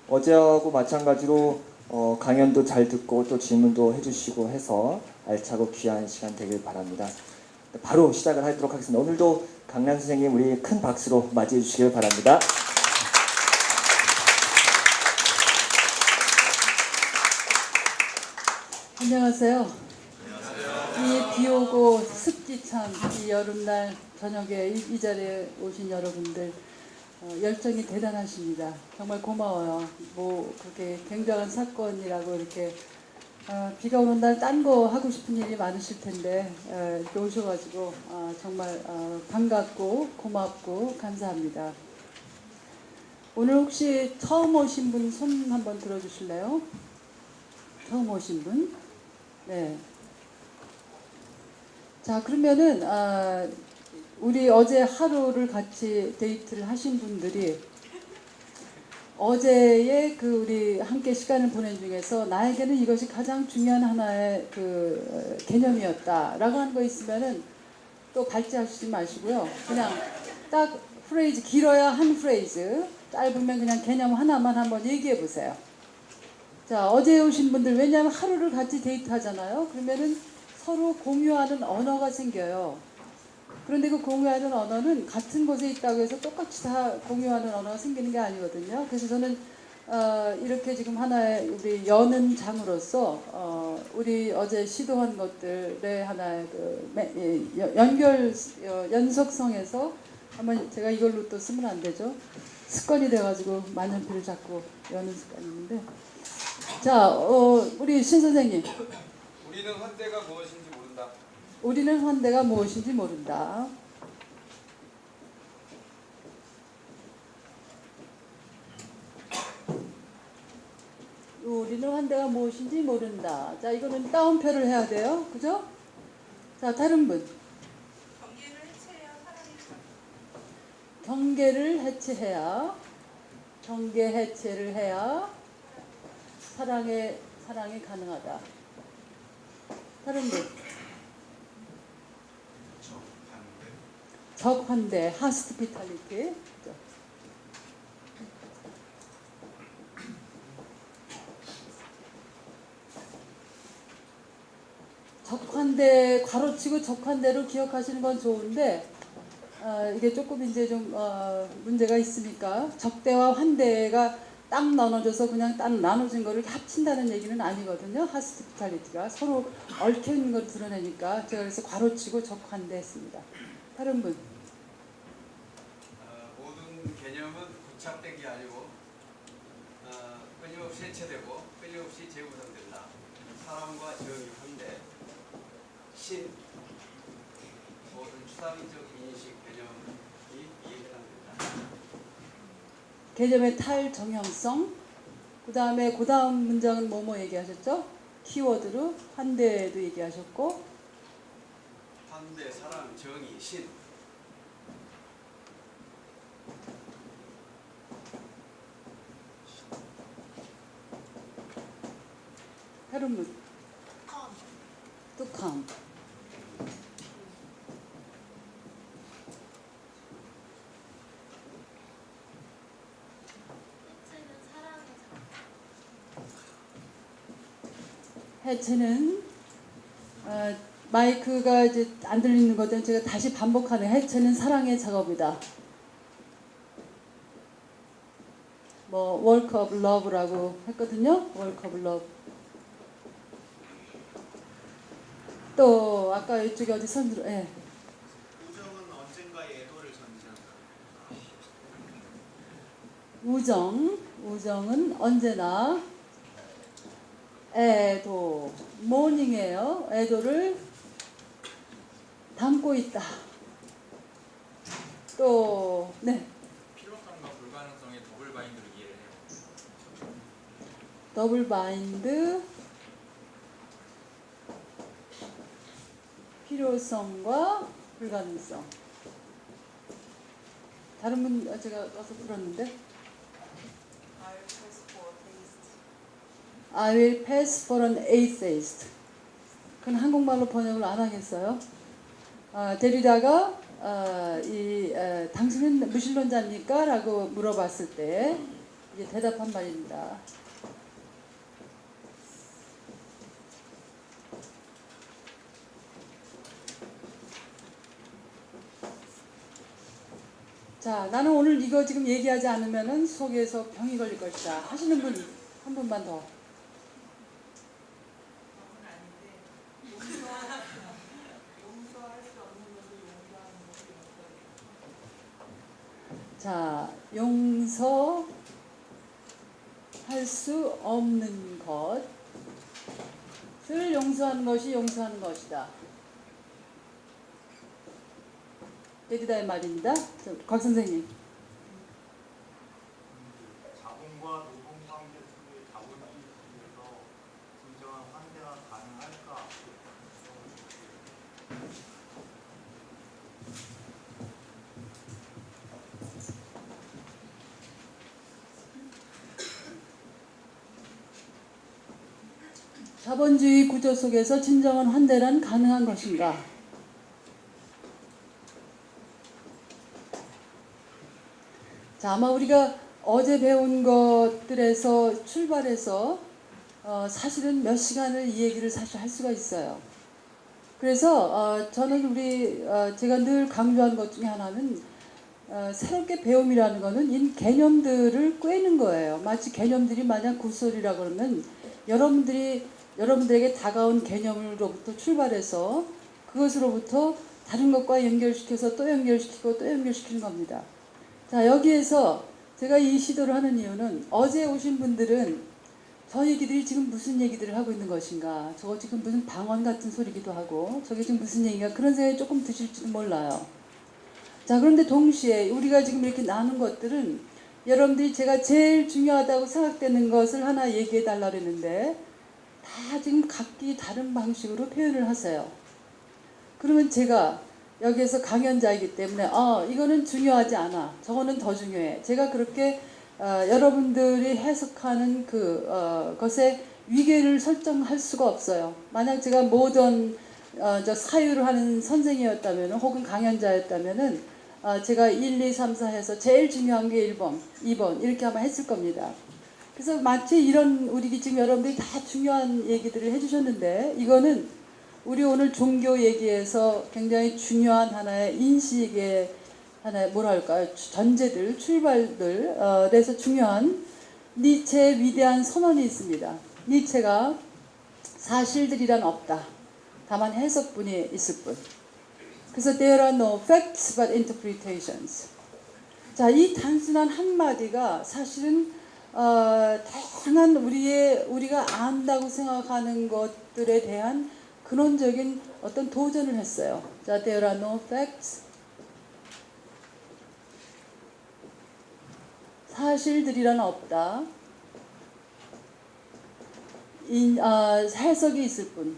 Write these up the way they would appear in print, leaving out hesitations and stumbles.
어제하고 마찬가지로 강연도 잘 듣고 또 질문도 해주시고 해서 알차고 귀한 시간 되길 바랍니다. 바로 시작을 하도록 하겠습니다. 오늘도 강란 선생님 우리 큰 박수로 맞이해 주시길 바랍니다. 안녕하세요. 이 비오고 습기찬 이 여름날 저녁에 이 자리에 오신 여러분들 열정이 대단하십니다. 정말 고마워요. 뭐 그렇게 굉장한 사건이라고 이렇게 비가 오는 날 딴 거 하고 싶은 일이 많으실 텐데 이렇게 오셔가지고 정말 반갑고 고맙고 감사합니다. 오늘 혹시 처음 오신 분 손 한번 들어주실래요? 처음 오신 분? 네. 자, 그러면은 우리 어제 하루를 같이 데이트를 하신 분들이 어제의 그 우리 함께 시간을 보낸 중에서 나에게는 이것이 가장 중요한 하나의 그 개념이었다라고 하는 거 있으면은 또 발제하시지 마시고요. 그냥 딱 프레이즈, 길어야 한 프레이즈, 짧으면 그냥 개념 하나만 한번 얘기해 보세요. 자, 어제 오신 분들, 왜냐하면 하루를 같이 데이트 하잖아요. 그러면은 서로 공유하는 언어가 생겨요. 그런데 그 공유하는 언어는 같은 곳에 있다고 해서 똑같이 다 공유하는 언어가 생기는 게 아니거든요. 그래서 저는 이렇게 지금 하나의 우리 여는 장으로서 우리 어제 시도한 것들의 하나의 그 연결 연속성에서 한번 제가 이걸로 또 쓰면 안 되죠. 습관이 돼가지고 만년필을 자꾸 여는 습관이 있는데. 자, 우리 신 선생님. 우리는 헌대가 무엇인지 모른다. 우리는 헌대가 무엇인지 모른다. 우리는 헌대가 무엇인지 모른다. 자, 이거는 따옴표를 해야 돼요. 그죠? 자, 다른 분. 경계를 해체해야 경계 해체를 해야 사랑이 가능하다. 다른 분. 적환대, 하스피탈리티. 적환대, 괄호치고 적환대로 기억하시는 건 좋은데 이게 조금 이제 좀 문제가 있으니까 적대와 환대가 딱 나눠져서 그냥 딱 나눠진 거를 합친다는 얘기는 아니거든요. 하스피탈리티가 서로 얽혀있는 걸 드러내니까 제가 그래서 괄호치고 적환대 했습니다. 다른 분. 모든 개념은 고착된 게 아니고 끊임없이 해체되고 끊임없이 재구성된다. 사람과 정의, 헌대, 신, 모든 추상적 인식 개념이 이해해당된다. 개념의 탈정형성. 그 다음에 그 다음 문장은 뭐뭐 얘기하셨죠? 키워드로 환대도 얘기하셨고. 환대, 사랑, 정의, 신. 다른 분. 뚜컴. 해체는 마이크가 이제 안 들리는 거든 제가 다시 반복하는 해체는 사랑의 작업이다. 뭐 work of love라고 했거든요. work of love. 또 아까 이쪽에 어디 손들어? 예. 우정은 언젠가의 애도를 전제한다. 우정은 언제나 애도, 모닝이에요. 애도를 담고 있다. 또, 네. 필요성과 불가능성의 더블 바인드를 이해를 해요. 더블 바인드, 필요성과 불가능성. 다른 분 제가 와서 들었는데. I will pass for an atheist. 그건 한국말로 번역을 안 하겠어요. 데리다가 당신은 무신론자입니까? 라고 물어봤을 때 이게 대답한 말입니다. 자, 나는 오늘 이거 지금 얘기하지 않으면은 속에서 병이 걸릴 것이다 하시는 분 한 분만 더. 자, 용서할 수 없는 것을 용서하는 것이 용서하는 것이다. 데리다의 말입니다. 곽 선생님. 자본과 노동 관계 속의 자본주의 속에서 진정한 환대가 가능할까? 자본주의 구조 속에서 진정한 환대란 가능한 것인가? 자, 아마 우리가 어제 배운 것들에서 출발해서 사실은 몇 시간을 이 얘기를 사실 할 수가 있어요. 그래서 저는 제가 늘 강조한 것 중에 하나는 새롭게 배움이라는 것은 이 개념들을 꿰는 거예요. 마치 개념들이 마냥 굿소리라 그러면 여러분들에게 다가온 개념으로부터 출발해서 그것으로부터 다른 것과 연결시켜서 또 연결시키고 또 연결시키는 겁니다. 자, 여기에서 제가 이 시도를 하는 이유는 어제 오신 분들은 저 얘기들이 지금 무슨 얘기들을 하고 있는 것인가, 저거 지금 무슨 방언 같은 소리기도 하고 저게 지금 무슨 얘기가, 그런 생각이 조금 드실지도 몰라요. 자, 그런데 동시에 우리가 지금 이렇게 나눈 것들은 여러분들이 제가 제일 중요하다고 생각되는 것을 하나 얘기해 달라고 했는데 다 지금 각기 다른 방식으로 표현을 하세요. 그러면 제가 여기에서 강연자이기 때문에 이거는 중요하지 않아, 저거는 더 중요해, 제가 그렇게 여러분들이 해석하는 것에 위계를 설정할 수가 없어요. 만약 제가 모든 사유를 하는 선생이었다면 혹은 강연자였다면 제가 1, 2, 3, 4 해서 제일 중요한 게 1번, 2번 이렇게 아마 했을 겁니다. 그래서 마치 이런 우리 지금 여러분들이 다 중요한 얘기들을 해주셨는데 이거는 우리 오늘 종교 얘기에서 굉장히 중요한 하나의 인식의 하나의 뭐랄까요, 전제들, 출발들에서 중요한 니체의 위대한 선언이 있습니다. 니체가 사실들이란 없다, 다만 해석뿐이 있을 뿐. 그래서 there are no facts but interpretations. 자, 이 단순한 한마디가 사실은 다양한 우리가 안다고 생각하는 것들에 대한 근원적인 어떤 도전을 했어요. 자, there are no facts. 사실들이란 없다. 해석이 있을 뿐.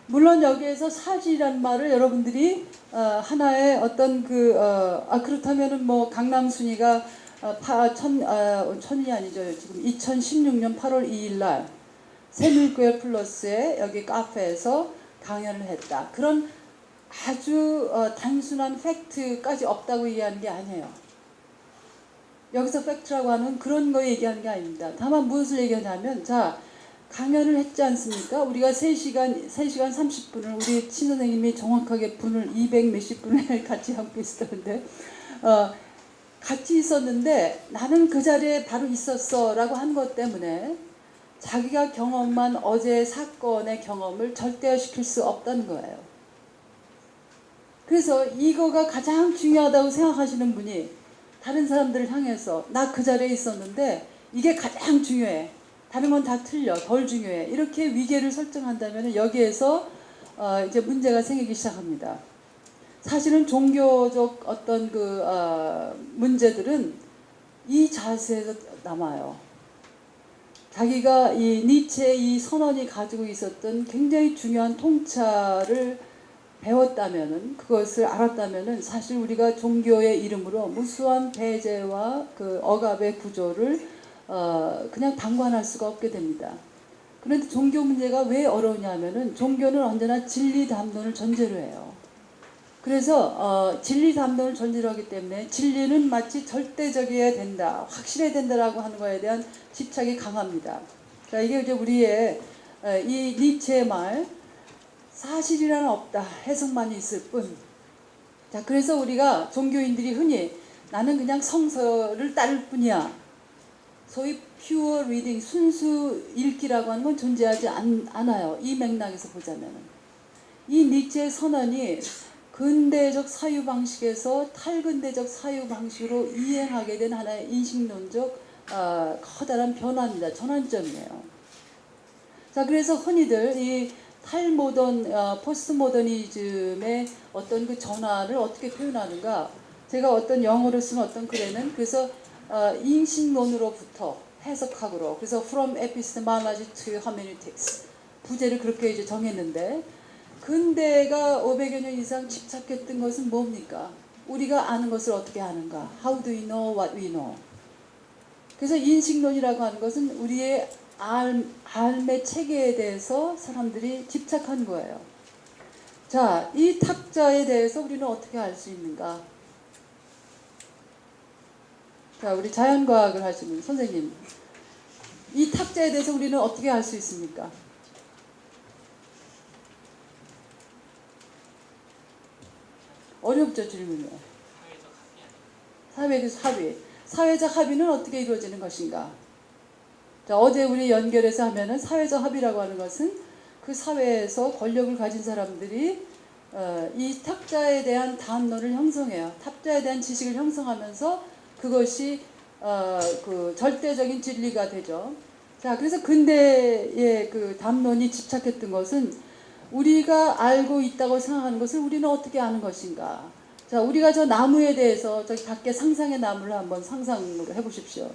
물론 여기에서 사실이란 말을 여러분들이 하나의 어떤 그렇다면은 뭐 강남순이가 천이 아니죠. 지금 2016년 8월 2일 날 새밀교회 플러스에 여기 카페에서 강연을 했다. 그런 아주 단순한 팩트까지 없다고 얘기하는 게 아니에요. 여기서 팩트라고 하는 그런 거 얘기하는 게 아닙니다. 다만 무엇을 얘기하냐면, 자, 강연을 했지 않습니까? 우리가 3시간 30분을 우리 친선생님이 정확하게 분을 200 몇십 분을 같이 하고 있었는데 같이 있었는데 나는 그 자리에 바로 있었어 라고 한 것 때문에 자기가 경험한 어제의 사건의 경험을 절대화시킬 수 없다는 거예요. 그래서 이거가 가장 중요하다고 생각하시는 분이 다른 사람들을 향해서 나 그 자리에 있었는데 이게 가장 중요해, 다른 건 다 틀려, 덜 중요해, 이렇게 위계를 설정한다면 여기에서 이제 문제가 생기기 시작합니다. 사실은 종교적 어떤 문제들은 이 자세에서 남아요. 자기가 이 니체의 이 선언이 가지고 있었던 굉장히 중요한 통찰을 배웠다면은, 그것을 알았다면은 사실 우리가 종교의 이름으로 무수한 배제와 억압의 구조를 그냥 방관할 수가 없게 됩니다. 그런데 종교 문제가 왜 어려우냐면은 종교는 언제나 진리 담론을 전제로 해요. 그래서 진리 담론을 전제하기 때문에 진리는 마치 절대적이어야 된다, 확실해야 된다라고 하는 거에 대한 집착이 강합니다. 자, 이게 이제 우리의 이 니체의 말, 사실이란 없다, 해석만이 있을 뿐. 자, 그래서 우리가 종교인들이 흔히 나는 그냥 성서를 따를 뿐이야, 소위 pure reading, 순수 읽기라고 하는 건 존재하지 않아요. 이 맥락에서 보자면 이 니체의 선언이 근대적 사유 방식에서 탈근대적 사유 방식으로 이행하게 된 하나의 인식론적 커다란 변화입니다. 전환점이에요. 자, 그래서 흔히들 이 탈모던, 포스트 모더니즘의 어떤 그 전환을 어떻게 표현하는가? 제가 어떤 영어로 쓴 어떤 글에는 그래서 인식론으로부터 해석학으로, 그래서 from epistemology to hermeneutics, 부제를 그렇게 이제 정했는데, 근대가 500여 년 이상 집착했던 것은 뭡니까? 우리가 아는 것을 어떻게 아는가? How do we know what we know? 그래서 인식론이라고 하는 것은 우리의 삶의 체계에 대해서 사람들이 집착한 거예요. 자, 이 탁자에 대해서 우리는 어떻게 알 수 있는가? 자, 우리 자연과학을 하시는 선생님, 이 탁자에 대해서 우리는 어떻게 알 수 있습니까? 어렵죠, 질문이. 사회적 합의. 사회적 합의는 어떻게 이루어지는 것인가? 자, 어제 우리 연결해서 하면은 사회적 합의라고 하는 것은 그 사회에서 권력을 가진 사람들이 이 탁자에 대한 담론을 형성해요. 탁자에 대한 지식을 형성하면서 그것이 그 절대적인 진리가 되죠. 자, 그래서 근대의 그 담론이 집착했던 것은 우리가 알고 있다고 생각하는 것을 우리는 어떻게 아는 것인가. 자, 우리가 저 나무에 대해서 저기 밖에 상상의 나무를 한번 상상을 해보십시오.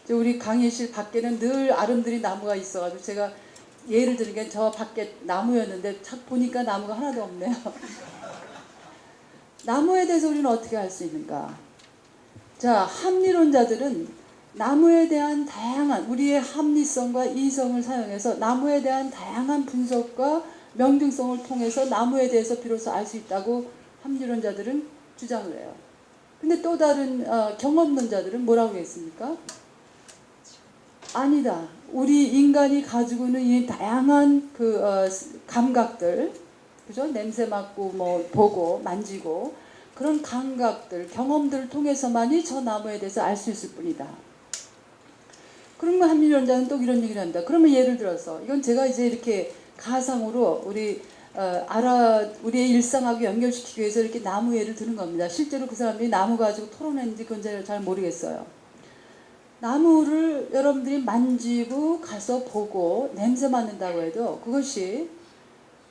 우리 강의실 밖에는 늘 아름드리 나무가 있어가지고 제가 예를 드는 게 저 밖에 나무였는데 착 보니까 나무가 하나도 없네요. 나무에 대해서 우리는 어떻게 알 수 있는가? 자, 합리론자들은 나무에 대한 다양한 우리의 합리성과 이성을 사용해서 나무에 대한 다양한 분석과 명중성을 통해서 나무에 대해서 비로소 알 수 있다고 합리론자들은 주장을 해요. 근데 또 다른 경험론자들은 뭐라고 했습니까? 아니다. 우리 인간이 가지고 있는 이 다양한 그 감각들, 그죠? 냄새 맡고 뭐 보고 만지고 그런 감각들, 경험들을 통해서만이 저 나무에 대해서 알 수 있을 뿐이다. 그러면 합리론자는 또 이런 얘기를 합니다. 그러면 예를 들어서 이건 제가 이제 이렇게 가상으로 우리의 일상하고 연결시키기 위해서 이렇게 나무 예를 드는 겁니다. 실제로 그 사람들이 나무 가지고 토론했는지 그건 잘 모르겠어요. 나무를 여러분들이 만지고 가서 보고 냄새 맡는다고 해도 그것이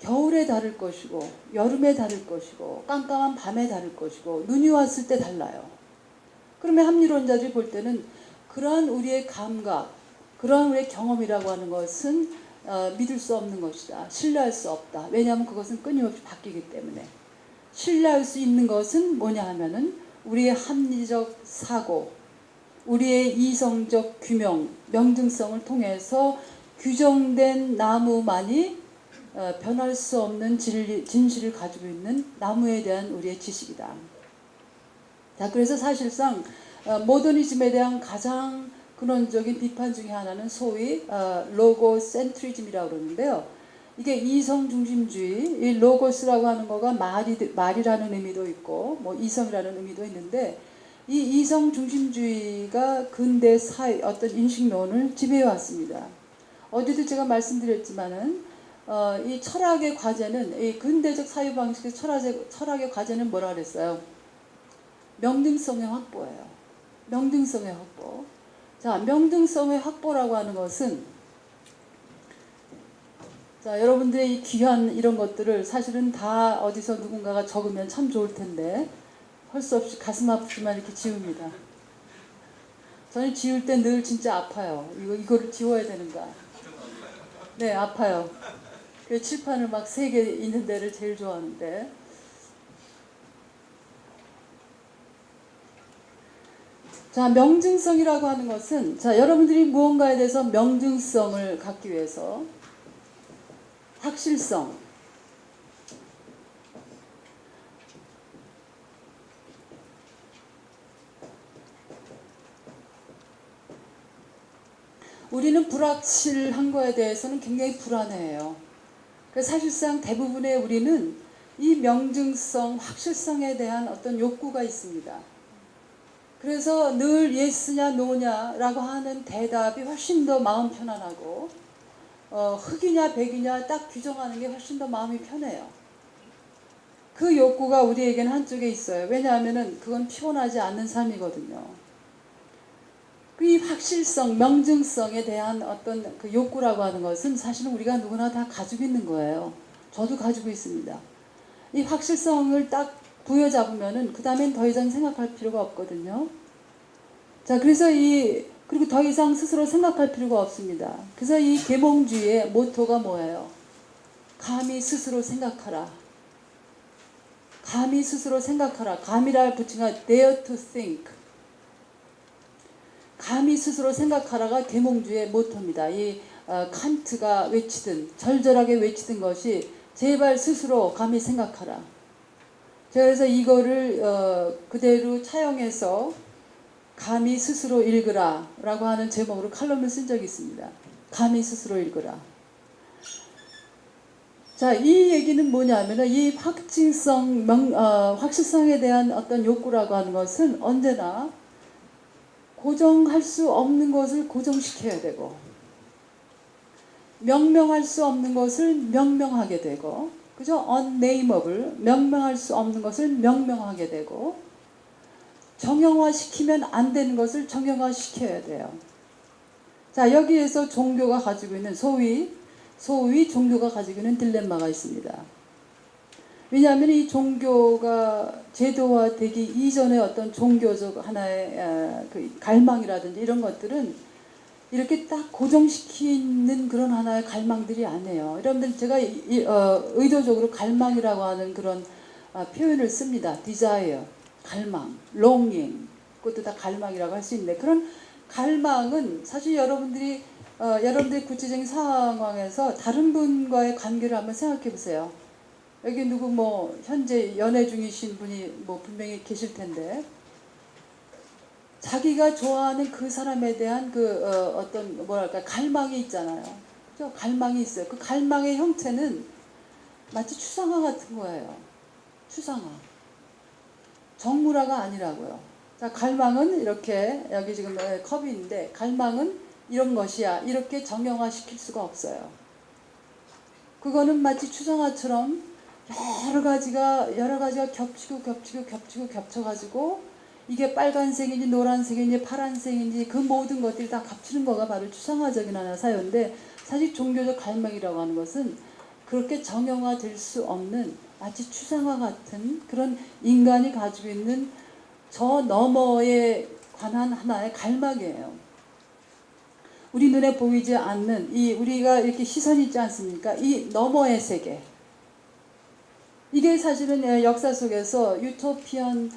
겨울에 다를 것이고 여름에 다를 것이고 깜깜한 밤에 다를 것이고 눈이 왔을 때 달라요. 그러면 합리론자들이 볼 때는 그러한 우리의 감각, 그러한 우리의 경험이라고 하는 것은 믿을 수 없는 것이다. 신뢰할 수 없다. 왜냐하면 그것은 끊임없이 바뀌기 때문에. 신뢰할 수 있는 것은 뭐냐 하면은 우리의 합리적 사고, 우리의 이성적 규명, 명등성을 통해서 규정된 나무만이 변할 수 없는 진실을 가지고 있는 나무에 대한 우리의 지식이다. 자, 그래서 사실상 모더니즘에 대한 가장 근원적인 비판 중에 하나는 소위 로고센트리즘이라고 그러는데요. 이게 이성 중심주의, 이 로고스라고 하는 거가 말이라는 의미도 있고 뭐 이성이라는 의미도 있는데 이 이성 중심주의가 근대 사회 어떤 인식론을 지배해 왔습니다. 어제도 제가 말씀드렸지만은 이 철학의 과제는 이 근대적 사유 방식의 철학의 과제는 뭐라 그랬어요? 명등성의 확보예요. 명등성의 확보. 자, 명등성의 확보라고 하는 것은 자, 여러분들의 이 귀한 이런 것들을 사실은 다 어디서 누군가가 적으면 참 좋을 텐데 할 수 없이 가슴 아프지만 이렇게 지웁니다. 저는 지울 때 늘 진짜 아파요. 이거를 지워야 되는가? 네, 아파요. 그 칠판을 막 3개 있는 데를 제일 좋아하는데. 자, 명증성이라고 하는 것은 자, 여러분들이 무언가에 대해서 명증성을 갖기 위해서 확실성, 우리는 불확실한 거에 대해서는 굉장히 불안해해요. 그래서 사실상 대부분의 우리는 이 명증성, 확실성에 대한 어떤 욕구가 있습니다. 그래서 늘 예스냐 노냐라고 하는 대답이 훨씬 더 마음 편안하고 흑이냐 백이냐 딱 규정하는 게 훨씬 더 마음이 편해요. 그 욕구가 우리에게는 한쪽에 있어요. 왜냐하면 그건 피곤하지 않는 삶이거든요. 이 확실성, 명증성에 대한 어떤 그 욕구라고 하는 것은 사실은 우리가 누구나 다 가지고 있는 거예요. 저도 가지고 있습니다. 이 확실성을 딱 부여잡으면은 그 다음엔 더 이상 생각할 필요가 없거든요. 자, 그래서 그리고 더 이상 스스로 생각할 필요가 없습니다. 그래서 이 계몽주의의 모토가 뭐예요? 감히 스스로 생각하라. 감히 스스로 생각하라. 감이라 붙인 dare to think. 감히 스스로 생각하라가 계몽주의의 모토입니다. 칸트가 외치든 절절하게 외치던 것이 제발 스스로 감히 생각하라. 제가 그래서 이거를 그대로 차용해서 감히 스스로 읽으라 라고 하는 제목으로 칼럼을 쓴 적이 있습니다. 감히 스스로 읽으라. 자, 이 얘기는 뭐냐면 이 확실성에 대한 어떤 욕구라고 하는 것은 언제나 고정할 수 없는 것을 고정시켜야 되고 명명할 수 없는 것을 명명하게 되고 그죠? unnameable, 명명할 수 없는 것을 명명하게 되고 정형화시키면 안 되는 것을 정형화시켜야 돼요. 자, 여기에서 종교가 가지고 있는 소위 종교가 가지고 있는 딜레마가 있습니다. 왜냐하면 이 종교가 제도화되기 이전의 어떤 종교적 하나의 그 갈망이라든지 이런 것들은 이렇게 딱 고정시키는 그런 하나의 갈망들이 아니에요. 여러분들 제가 의도적으로 갈망이라고 하는 그런 표현을 씁니다. desire, 갈망, longing, 그것도 다 갈망이라고 할 수 있는데 그런 갈망은 사실 여러분들이 구체적인 상황에서 다른 분과의 관계를 한번 생각해 보세요. 여기 누구 현재 연애 중이신 분이 분명히 계실 텐데 자기가 좋아하는 그 사람에 대한 어떤 갈망이 있잖아요. 그죠? 갈망이 있어요. 그 갈망의 형태는 마치 추상화 같은 거예요. 추상화. 정물화가 아니라고요. 자, 갈망은 이렇게 여기 지금 컵이 있는데 갈망은 이런 것이야. 이렇게 정형화 시킬 수가 없어요. 그거는 마치 추상화처럼 여러 가지가 겹쳐가지고 이게 빨간색인지 노란색인지 파란색인지 그 모든 것들이 다 겹치는 거가 바로 추상화적인 하나의 사유인데 사실 종교적 갈망이라고 하는 것은 그렇게 정형화될 수 없는 마치 추상화 같은 그런 인간이 가지고 있는 저 너머에 관한 하나의 갈망이에요. 우리 눈에 보이지 않는 우리가 이렇게 시선이 있지 않습니까? 이 너머의 세계. 이게 사실은 역사 속에서 유토피안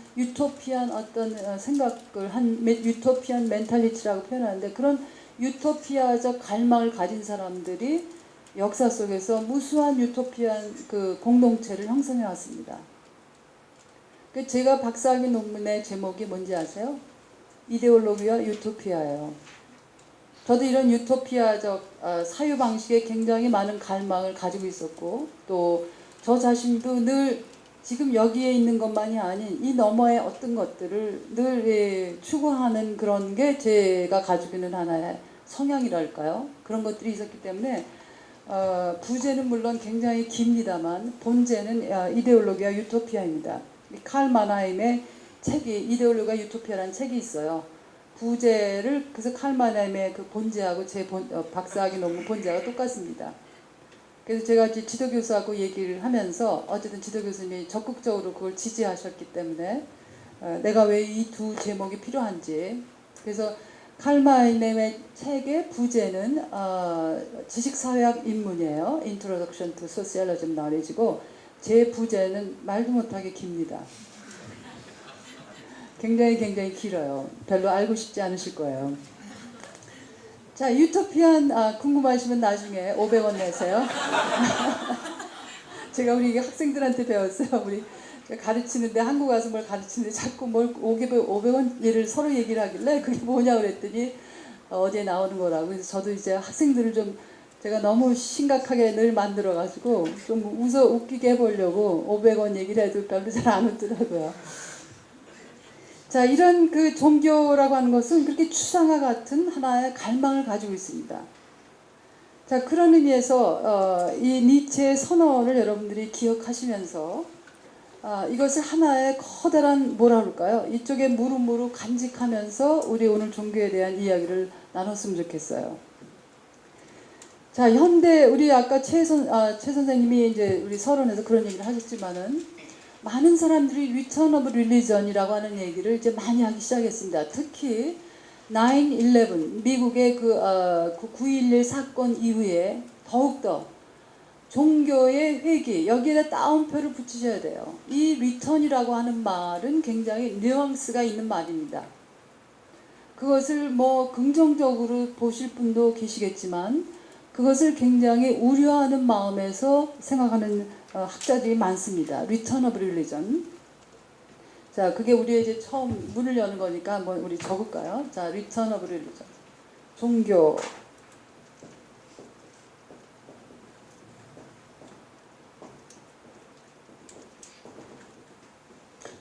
어떤 생각을 유토피안 멘탈리티라고 표현하는데 그런 유토피아적 갈망을 가진 사람들이 역사 속에서 무수한 유토피안 그 공동체를 형성해 왔습니다. 제가 박사학위 논문의 제목이 뭔지 아세요? 이데올로기와 유토피아예요. 저도 이런 유토피아적 사유방식에 굉장히 많은 갈망을 가지고 있었고 또 저 자신도 늘 지금 여기에 있는 것만이 아닌 이 너머의 어떤 것들을 늘 추구하는 그런 게 제가 가지고 있는 하나의 성향이랄까요? 그런 것들이 있었기 때문에 부제는 물론 굉장히 깁니다만 본제는 이데올로기와 유토피아입니다. 칼 마나임의 책이 이데올로기와 유토피아라는 책이 있어요. 부제를 그래서 칼 마나임의 그 본제하고 제 박사학위 논문 본제하고 똑같습니다. 그래서 제가 지도교수하고 얘기를 하면서 어쨌든 지도교수님이 적극적으로 그걸 지지하셨기 때문에 내가 왜 이 두 제목이 필요한지 그래서 칼 마나임의 책의 부제는 지식사회학 입문이에요. Introduction to Socialism Knowledge고 제 부제는 말도 못하게 깁니다. 굉장히 길어요. 별로 알고 싶지 않으실 거예요. 자, 유토피안 궁금하시면 나중에 500원 내세요. 제가 우리 학생들한테 배웠어요. 우리 가르치는데 한국 와서 뭘 가르치는데 자꾸 500원 얘를 서로 얘기를 하길래 그게 뭐냐 그랬더니 어디에 나오는 거라고. 그래서 저도 이제 학생들을 좀 제가 너무 심각하게 늘 만들어가지고 좀 웃기게 해보려고 500원 얘기를 해도 별로 잘 안 웃더라고요. 자, 이런 그 종교라고 하는 것은 그렇게 추상화 같은 하나의 갈망을 가지고 있습니다. 자, 그런 의미에서 이 니체의 선언을 여러분들이 기억하시면서 이것을 하나의 커다란 뭐라 그럴까요? 이쪽에 무릎무릎 간직하면서 우리 오늘 종교에 대한 이야기를 나눴으면 좋겠어요. 자, 현대 우리 아까 최 선생님이 이제 우리 서론에서 그런 얘기를 하셨지만은 많은 사람들이 Return of Religion이라고 하는 얘기를 이제 많이 하기 시작했습니다. 특히 9/11 미국의 그 9.11 사건 이후에 더욱더 종교의 회귀 여기에다 따옴표를 붙이셔야 돼요. 이 return이라고 하는 말은 굉장히 뉘앙스가 있는 말입니다. 그것을 뭐 긍정적으로 보실 분도 계시겠지만 그것을 굉장히 우려하는 마음에서 생각하는 학자들이 많습니다. Return of Religion. 자, 그게 우리의 이제 처음 문을 여는 거니까 한번 우리 적을까요? 자, Return of Religion. 종교.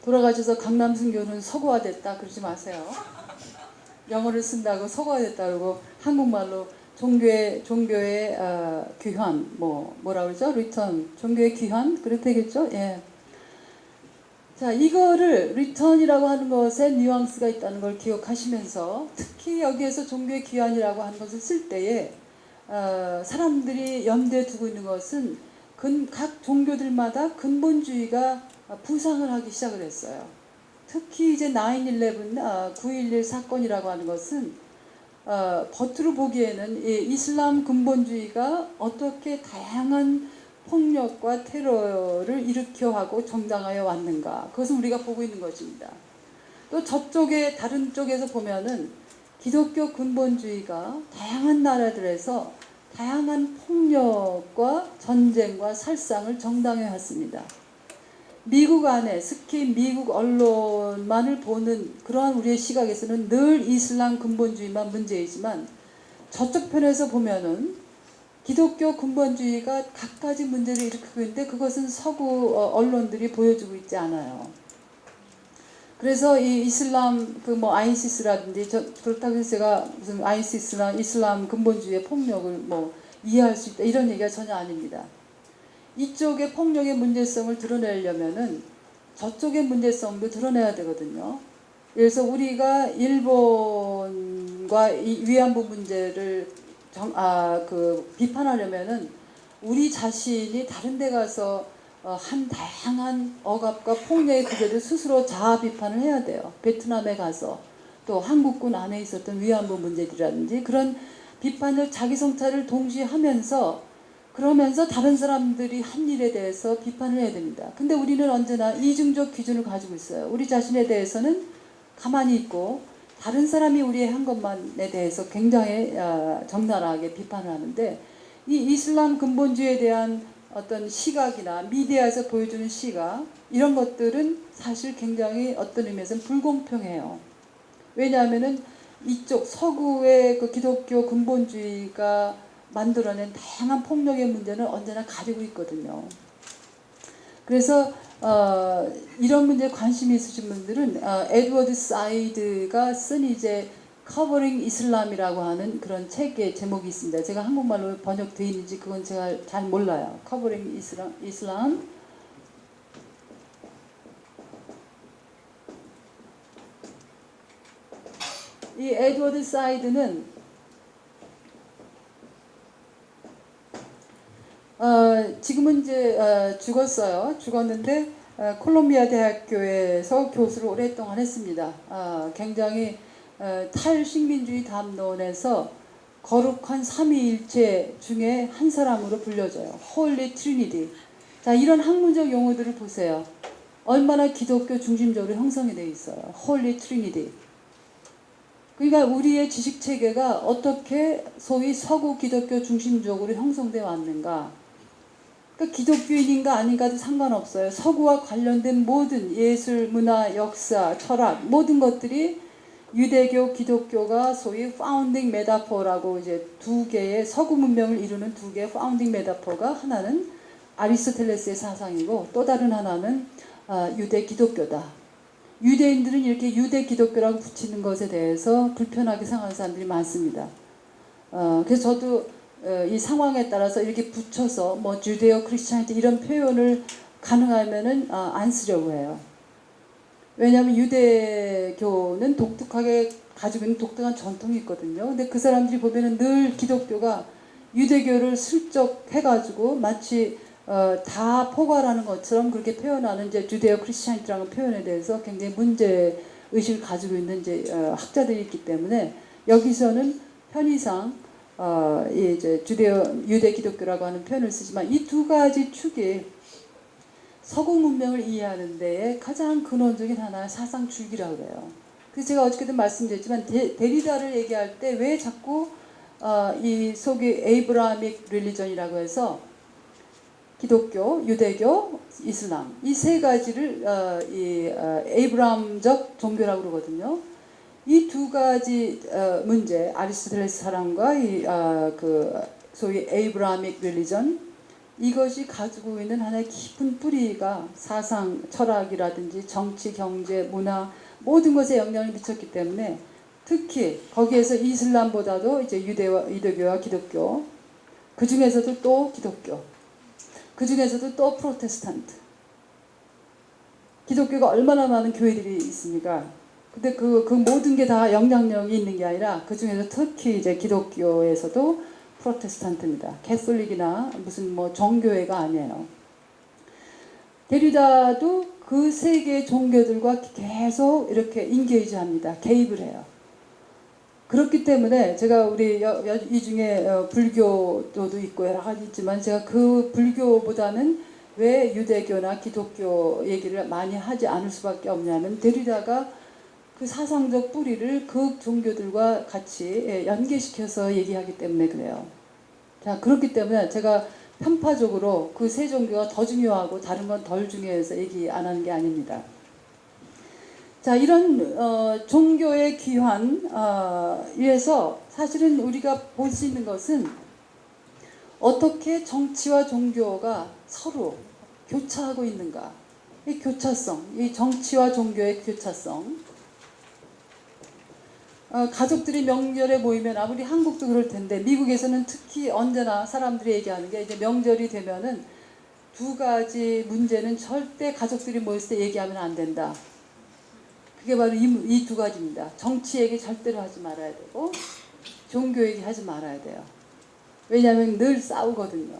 돌아가셔서 강남순교는 서구화됐다 그러지 마세요. 영어를 쓴다고 서구화됐다 그러고 한국말로 종교의 귀환 뭐라 그러죠? Return. 종교의 귀환 그렇게 되겠죠? 예. 자, 이거를 return이라고 하는 것에 뉘앙스가 있다는 걸 기억하시면서 특히 여기에서 종교의 귀환이라고 하는 것을 쓸 때에 사람들이 염두에 두고 있는 것은 각 종교들마다 근본주의가 부상을 하기 시작을 했어요. 특히 이제 9/11 9.11 사건이라고 하는 것은 겉으로 보기에는 이 이슬람 근본주의가 어떻게 다양한 폭력과 테러를 일으켜 하고 정당하여 왔는가. 그것은 우리가 보고 있는 것입니다. 또 저쪽에 다른 쪽에서 보면은 기독교 근본주의가 다양한 나라들에서 다양한 폭력과 전쟁과 살상을 정당해 왔습니다. 미국 안에 특히 미국 언론만을 보는 그러한 우리의 시각에서는 늘 이슬람 근본주의만 문제이지만 저쪽 편에서 보면은 기독교 근본주의가 갖가지 문제를 일으키고 있는데 그것은 서구 언론들이 보여주고 있지 않아요. 그래서 이 이슬람 그 뭐 아이시스라든지 그렇다고 해서 제가 무슨 아이시스나 이슬람 근본주의의 폭력을 뭐 이해할 수 있다 이런 얘기가 전혀 아닙니다. 이쪽의 폭력의 문제성을 드러내려면은 저쪽의 문제성도 드러내야 되거든요. 그래서 우리가 일본과 이 위안부 문제를 비판하려면은 우리 자신이 다른 데 가서 한 다양한 억압과 폭력의 구제를 스스로 자아 비판을 해야 돼요. 베트남에 가서 또 한국군 안에 있었던 위안부 문제들이라든지 그런 비판을 자기 성찰을 동시에 하면서 그러면서 다른 사람들이 한 일에 대해서 비판을 해야 됩니다. 근데 우리는 언제나 이중적 기준을 가지고 있어요. 우리 자신에 대해서는 가만히 있고 다른 사람이 우리의 한 것만에 대해서 굉장히 적나라하게 비판을 하는데 이 이슬람 근본주의에 대한 어떤 시각이나 미디어에서 보여주는 시각 이런 것들은 사실 굉장히 어떤 의미에서는 불공평해요. 왜냐하면은 이쪽 서구의 그 기독교 근본주의가 만들어낸 다양한 폭력의 문제는 언제나 가지고 있거든요. 그래서 이런 문제에 관심이 있으신 분들은 에드워드 사이드가 쓴 이제 Covering Islam이라고 하는 그런 책의 제목이 있습니다. 제가 한국말로 번역되어 있는지 그건 제가 잘 몰라요. Covering Islam. 이 에드워드 사이드는 지금은 이제 죽었어요. 죽었는데 콜롬비아 대학교에서 교수를 오랫동안 했습니다. 굉장히 탈식민주의 담론에서 거룩한 삼위일체 중에 한 사람으로 불려져요. 홀리 트리니티. 자, 이런 학문적 용어들을 보세요. 얼마나 기독교 중심적으로 형성이 되어 있어요. 홀리 트리니티. 그러니까 우리의 지식 체계가 어떻게 소위 서구 기독교 중심적으로 형성되어 왔는가. 그러니까 기독교인인가 아닌가도 상관없어요. 서구와 관련된 모든 예술, 문화, 역사, 철학 모든 것들이 유대교, 기독교가 소위 파운딩 메타포라고 이제 두 개의 서구 문명을 이루는 두 개의 파운딩 메타포가 하나는 아리스토텔레스의 사상이고 또 다른 하나는 유대 기독교다. 유대인들은 이렇게 유대 기독교라고 붙이는 것에 대해서 불편하게 생각하는 사람들이 많습니다. 그래서 저도 이 상황에 따라서 이렇게 붙여서 뭐 주데오 크리스찬이티 이런 표현을 가능하면은 안 쓰려고 해요. 왜냐하면 유대교는 독특하게 가지고 있는 독특한 전통이 있거든요. 근데 그 사람들이 보면은 늘 기독교가 유대교를 슬쩍 해가지고 마치 다 포괄하는 것처럼 그렇게 표현하는 이제 주데오 크리스찬이라는 표현에 대해서 굉장히 문제 의식을 가지고 있는 이제 학자들이 있기 때문에 여기서는 편의상 이제 유대 기독교라고 하는 표현을 쓰지만 이 두 가지 축이 서구 문명을 이해하는 데에 가장 근원적인 하나의 사상 줄기라고 그래요. 그래서 제가 어저께도 말씀드렸지만 데리다를 얘기할 때 왜 자꾸 이 속이 에이브라믹 릴리전이라고 해서 기독교, 유대교, 이슬람 이 세 가지를 에이브라함적 종교라고 그러거든요. 이 두 가지 문제 아리스토텔레스 사상과 그 소위 에이브라믹 릴리전 이것이 가지고 있는 하나의 깊은 뿌리가 사상, 철학이라든지 정치, 경제, 문화 모든 것에 영향을 미쳤기 때문에 특히 거기에서 이슬람보다도 이제 유대교와 기독교 그 중에서도 또 기독교 그 중에서도 또 프로테스탄트 기독교가 얼마나 많은 교회들이 있습니까? 근데 그 모든 게 다 영향력이 있는 게 아니라 그 중에서 특히 이제 기독교에서도 프로테스탄트입니다. 캐톨릭이나 무슨 뭐 종교회가 아니에요. 데리다도 그 세 개의 종교들과 계속 이렇게 인게이지합니다. 개입을 해요. 그렇기 때문에 제가 우리 이 중에 불교도 있고 여러 가지 있지만 제가 그 불교보다는 왜 유대교나 기독교 얘기를 많이 하지 않을 수밖에 없냐면 데리다가 그 사상적 뿌리를 그 종교들과 같이 연계시켜서 얘기하기 때문에 그래요. 자, 그렇기 때문에 제가 편파적으로 그 세 종교가 더 중요하고 다른 건 덜 중요해서 얘기 안 하는 게 아닙니다. 자, 이런 종교의 귀환에서 사실은 우리가 볼 수 있는 것은 어떻게 정치와 종교가 서로 교차하고 있는가. 이 교차성, 이 정치와 종교의 교차성. 가족들이 명절에 모이면 아무리 한국도 그럴 텐데 미국에서는 특히 언제나 사람들이 얘기하는 게 이제 명절이 되면은 두 가지 문제는 절대 가족들이 모였을 때 얘기하면 안 된다. 그게 바로 이 두 가지입니다. 정치 얘기 절대로 하지 말아야 되고 종교 얘기 하지 말아야 돼요. 왜냐하면 늘 싸우거든요.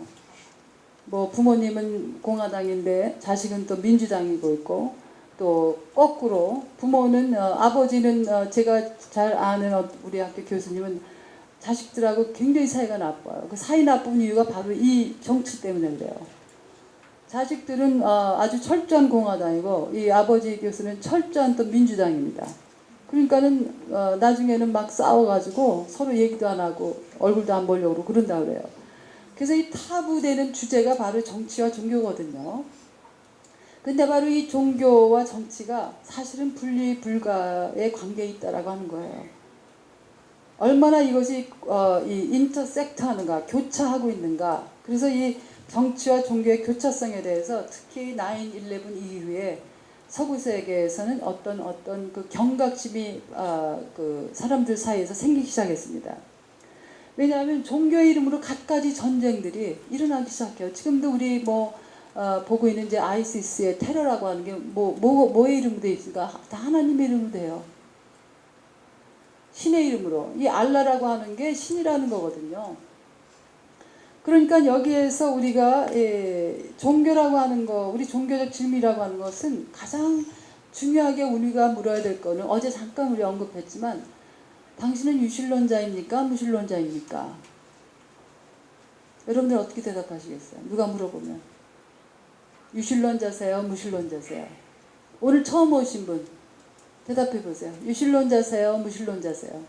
뭐 부모님은 공화당인데 자식은 또 민주당이고 있고 또 거꾸로 부모는 아버지는 제가 잘 아는 우리 학교 교수님은 자식들하고 굉장히 사이가 나빠요. 그 사이 나쁜 이유가 바로 이 정치 때문에 그래요. 자식들은 아주 철저한 공화당이고 이 아버지 교수는 철저한 또 민주당입니다. 그러니까는 나중에는 막 싸워가지고 서로 얘기도 안 하고 얼굴도 안 보려고 그런다 그래요. 그래서 이 타부되는 주제가 바로 정치와 종교거든요. 근데 바로 이 종교와 정치가 사실은 분리 불가의 관계에 있다라고 하는 거예요. 얼마나 이것이 이 인터섹트하는가, 교차하고 있는가. 그래서 이 정치와 종교의 교차성에 대해서 특히 9/11 이후에 서구 세계에서는 어떤 그 경각심이 그 사람들 사이에서 생기기 시작했습니다. 왜냐하면 종교의 이름으로 갖가지 전쟁들이 일어나기 시작해요. 지금도 우리 보고 있는 이제 아이시스의 테러라고 하는 게 뭐의 이름으로 돼 있을까? 다 하나님의 이름으로 돼요. 신의 이름으로. 이 알라라고 하는 게 신이라는 거거든요. 그러니까 여기에서 우리가 종교라고 하는 거, 우리 종교적 질문이라고 하는 것은 가장 중요하게 우리가 물어야 될 거는 어제 잠깐 우리 언급했지만 당신은 유신론자입니까? 무신론자입니까? 여러분들 어떻게 대답하시겠어요? 누가 물어보면. 유신론자세요? 무신론자세요? 오늘 처음 오신 분 대답해 보세요. 유신론자세요? 무신론자세요?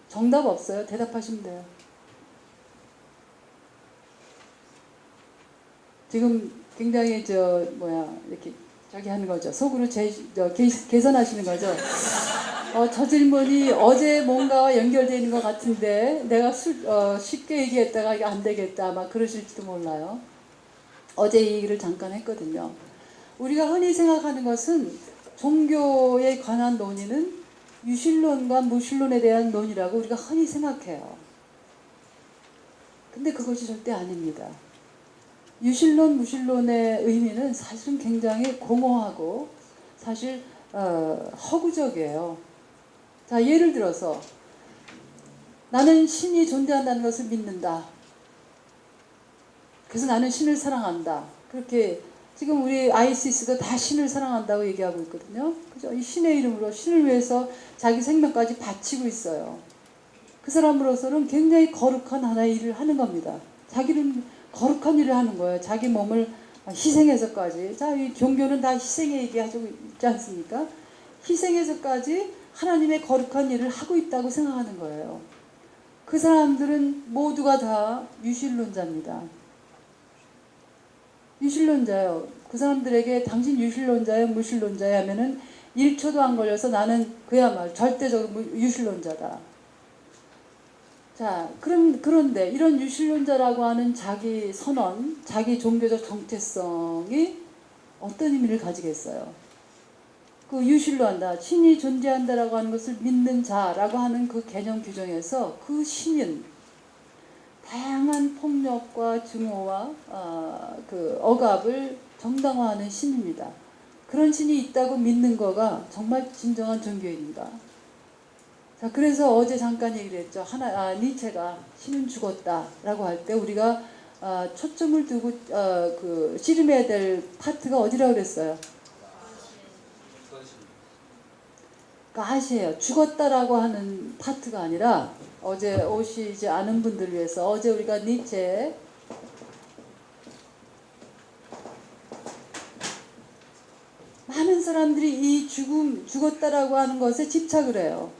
정답 없어요. 대답하시면 돼요. 지금 굉장히 이렇게 저기 하는 거죠. 속으로 개선하시는 거죠. 저 질문이 어제 뭔가와 연결되어 있는 것 같은데 내가 쉽게 얘기했다가 이게 안 되겠다 막 그러실지도 몰라요. 어제 이 얘기를 잠깐 했거든요. 우리가 흔히 생각하는 것은 종교에 관한 논의는 유실론과 무실론에 대한 논의라고 우리가 흔히 생각해요. 근데 그것이 절대 아닙니다. 유실론, 무실론의 의미는 사실은 굉장히 공허하고 사실 허구적이에요. 자, 예를 들어서 나는 신이 존재한다는 것을 믿는다. 그래서 나는 신을 사랑한다. 그렇게 지금 우리 ISIS도 다 신을 사랑한다고 얘기하고 있거든요. 그죠? 이 신의 이름으로 신을 위해서 자기 생명까지 바치고 있어요. 그 사람으로서는 굉장히 거룩한 하나의 일을 하는 겁니다. 자기는 거룩한 일을 하는 거예요. 자기 몸을 희생해서까지. 자, 이 종교는 다 희생에 얘기하고 있지 않습니까? 희생해서까지 하나님의 거룩한 일을 하고 있다고 생각하는 거예요. 그 사람들은 모두가 다 유실론자입니다. 유실론자예요. 그 사람들에게 당신 유실론자예요, 무실론자예요 하면은 1초도 안 걸려서 나는 그야말로 절대적으로 유실론자다. 자, 그런데 이런 유실론자라고 하는 자기 선언, 자기 종교적 정체성이 어떤 의미를 가지겠어요? 그 유실로한다, 신이 존재한다라고 하는 것을 믿는 자라고 하는 그 개념 규정에서 그 신은 다양한 폭력과 증오와 그 억압을 정당화하는 신입니다. 그런 신이 있다고 믿는 거가 정말 진정한 종교인가? 자, 그래서 어제 잠깐 얘기를 했죠. 니체가 신은 죽었다라고 할 때 우리가 초점을 두고 그 씨름해야 될 파트가 어디라고 그랬어요? 가시예요. 죽었다라고 하는 파트가 아니라 어제 오시지 않은 분들을 위해서 어제 우리가 니체 많은 사람들이 이 죽었다라고 하는 것에 집착을 해요.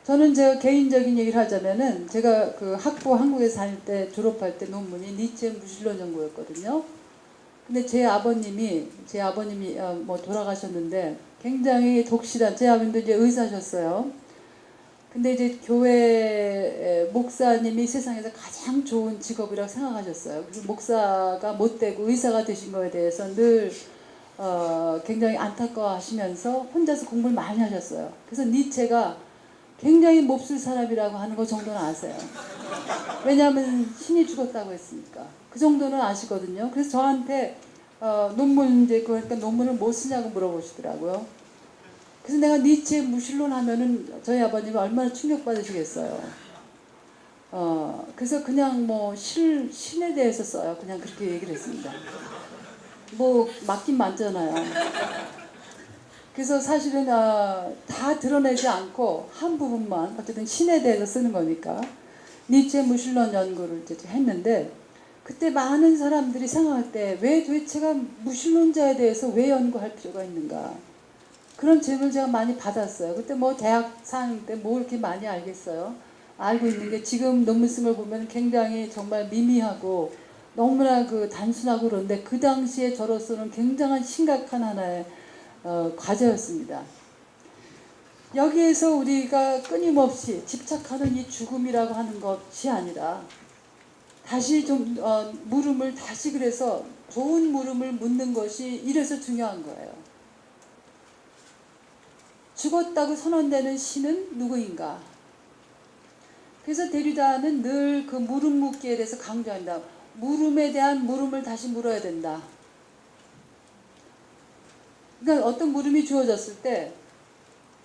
저는 제가 개인적인 얘기를 하자면은 제가 그 학부 한국에서 다닐 때 졸업할 때 논문이 니체 무실론 연구였거든요. 근데 제 아버님이 뭐 돌아가셨는데 굉장히 독실한, 제 아버님도 이제 의사셨어요. 근데 이제 교회 목사님이 세상에서 가장 좋은 직업이라고 생각하셨어요. 그래서 목사가 못 되고 의사가 되신 거에 대해서 늘 굉장히 안타까워하시면서 혼자서 공부를 많이 하셨어요. 그래서 니체가 굉장히 몹쓸 사람이라고 하는 것 정도는 아세요. 왜냐하면 신이 죽었다고 했으니까. 그 정도는 아시거든요. 그래서 저한테 그러니까 논문을 뭐 쓰냐고 물어보시더라고요. 그래서 내가 니체 무실론 하면은 저희 아버님이 얼마나 충격받으시겠어요. 그래서 그냥 뭐 신에 대해서 써요. 그냥 그렇게 얘기를 했습니다. 뭐 맞긴 맞잖아요. 그래서 사실은 다 드러내지 않고 한 부분만 어쨌든 신에 대해서 쓰는 거니까 니체 무실론 연구를 이제 했는데, 그때 많은 사람들이 생각할 때 왜 도대체가 무실론자에 대해서 왜 연구할 필요가 있는가, 그런 질문을 제가 많이 받았어요. 그때 뭐 대학 4학년 때 뭐 이렇게 많이 알겠어요. 알고 있는 게 지금 논문 쓴 걸 보면 굉장히 정말 미미하고 너무나 그 단순하고 그런데 그 당시에 저로서는 굉장한 심각한 하나의 과제였습니다. 여기에서 우리가 끊임없이 집착하는 이 죽음이라고 하는 것이 아니라 다시 좀 물음을 다시, 그래서 좋은 물음을 묻는 것이 이래서 중요한 거예요. 죽었다고 선언되는 신은 누구인가? 그래서 데리다는 늘 그 물음 묻기에 대해서 강조한다. 물음에 대한 물음을 다시 물어야 된다. 그러니까 어떤 물음이 주어졌을 때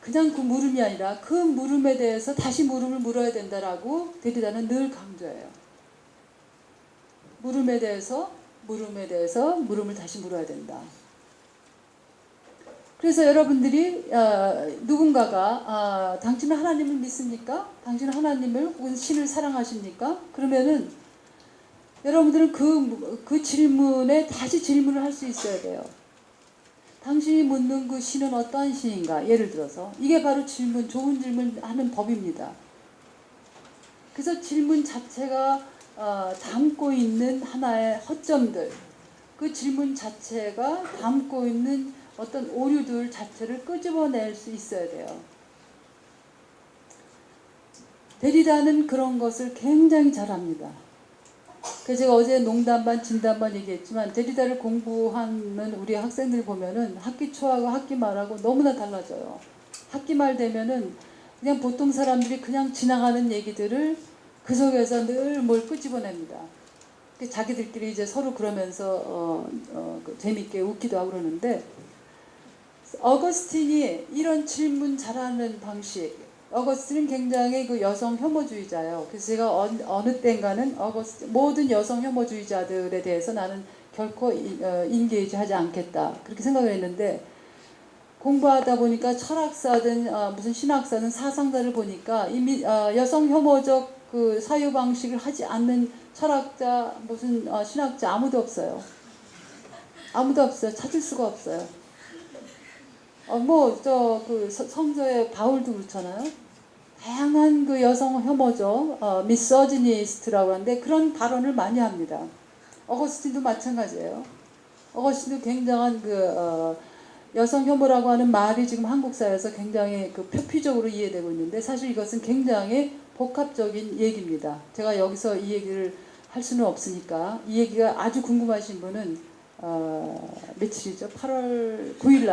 그냥 그 물음이 아니라 그 물음에 대해서 다시 물음을 물어야 된다라고 데리다는 늘 강조해요. 물음에 대해서 물음을 다시 물어야 된다. 그래서 여러분들이 누군가가 당신은 하나님을 믿습니까? 당신은 하나님을 혹은 신을 사랑하십니까? 그러면은 여러분들은 그 질문에 다시 질문을 할 수 있어야 돼요. 당신이 묻는 그 신은 어떠한 신인가? 예를 들어서 이게 바로 좋은 질문하는 법입니다. 그래서 질문 자체가 담고 있는 하나의 허점들, 그 질문 자체가 담고 있는 어떤 오류들 자체를 끄집어낼 수 있어야 돼요. 데리다는 그런 것을 굉장히 잘합니다. 그래서 제가 어제 농담반 진담반 얘기했지만 데리다를 공부하는 우리 학생들 보면은 학기 초하고 학기 말하고 너무나 달라져요. 학기 말 되면은 그냥 보통 사람들이 그냥 지나가는 얘기들을 그 속에서 늘 뭘 끄집어냅니다. 자기들끼리 이제 서로 그러면서 재밌게 웃기도 하고 그러는데, 어거스틴이 이런 질문 잘하는 방식, 어거스틴은 굉장히 그 여성 혐오주의자예요. 그래서 제가 어느 땐가는 모든 여성 혐오주의자들에 대해서 나는 결코 인게이지하지 않겠다 그렇게 생각을 했는데, 공부하다 보니까 철학사든 무슨 신학사든 사상가를 보니까 이미 여성 혐오적 그 사유 방식을 하지 않는 철학자 무슨 신학자 아무도 없어요. 아무도 없어요. 찾을 수가 없어요. 그 성서의 바울도 그렇잖아요. 다양한 그 여성 혐오적 미서지니스트라고 하는데 그런 발언을 많이 합니다. 어거스틴도 마찬가지예요. 어거스틴도 굉장한 그 여성 혐오라고 하는 말이 지금 한국 사회에서 굉장히 그 표피적으로 이해되고 있는데, 사실 이것은 굉장히 복합적인 얘기입니다. 제가 여기서 이 얘기를 할 수는 없으니까, 이 얘기가 아주 궁금하신 분은 며칠이죠? 8월 9일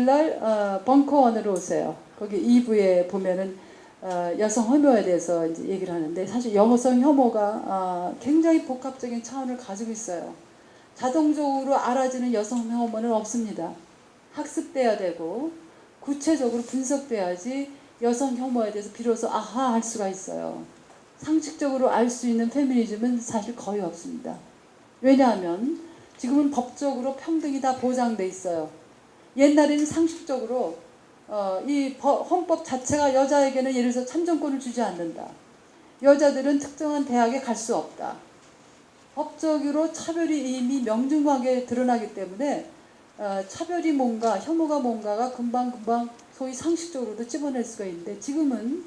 날 벙커원으로 오세요. 거기 2부에 보면은 여성 혐오에 대해서 이제 얘기를 하는데, 사실 여성 혐오가 굉장히 복합적인 차원을 가지고 있어요. 자동적으로 알아지는 여성 혐오는 없습니다. 학습돼야 되고 구체적으로 분석돼야지 여성 혐오에 대해서 비로소 아하 할 수가 있어요. 상식적으로 알 수 있는 페미니즘은 사실 거의 없습니다. 왜냐하면 지금은 법적으로 평등이 다 보장돼 있어요. 옛날에는 상식적으로 이 헌법 자체가 여자에게는 예를 들어서 참정권을 주지 않는다. 여자들은 특정한 대학에 갈 수 없다. 법적으로 차별이 이미 명중하게 드러나기 때문에 차별이 뭔가, 혐오가 뭔가가 금방금방 소위 상식적으로도 찝어낼 수가 있는데, 지금은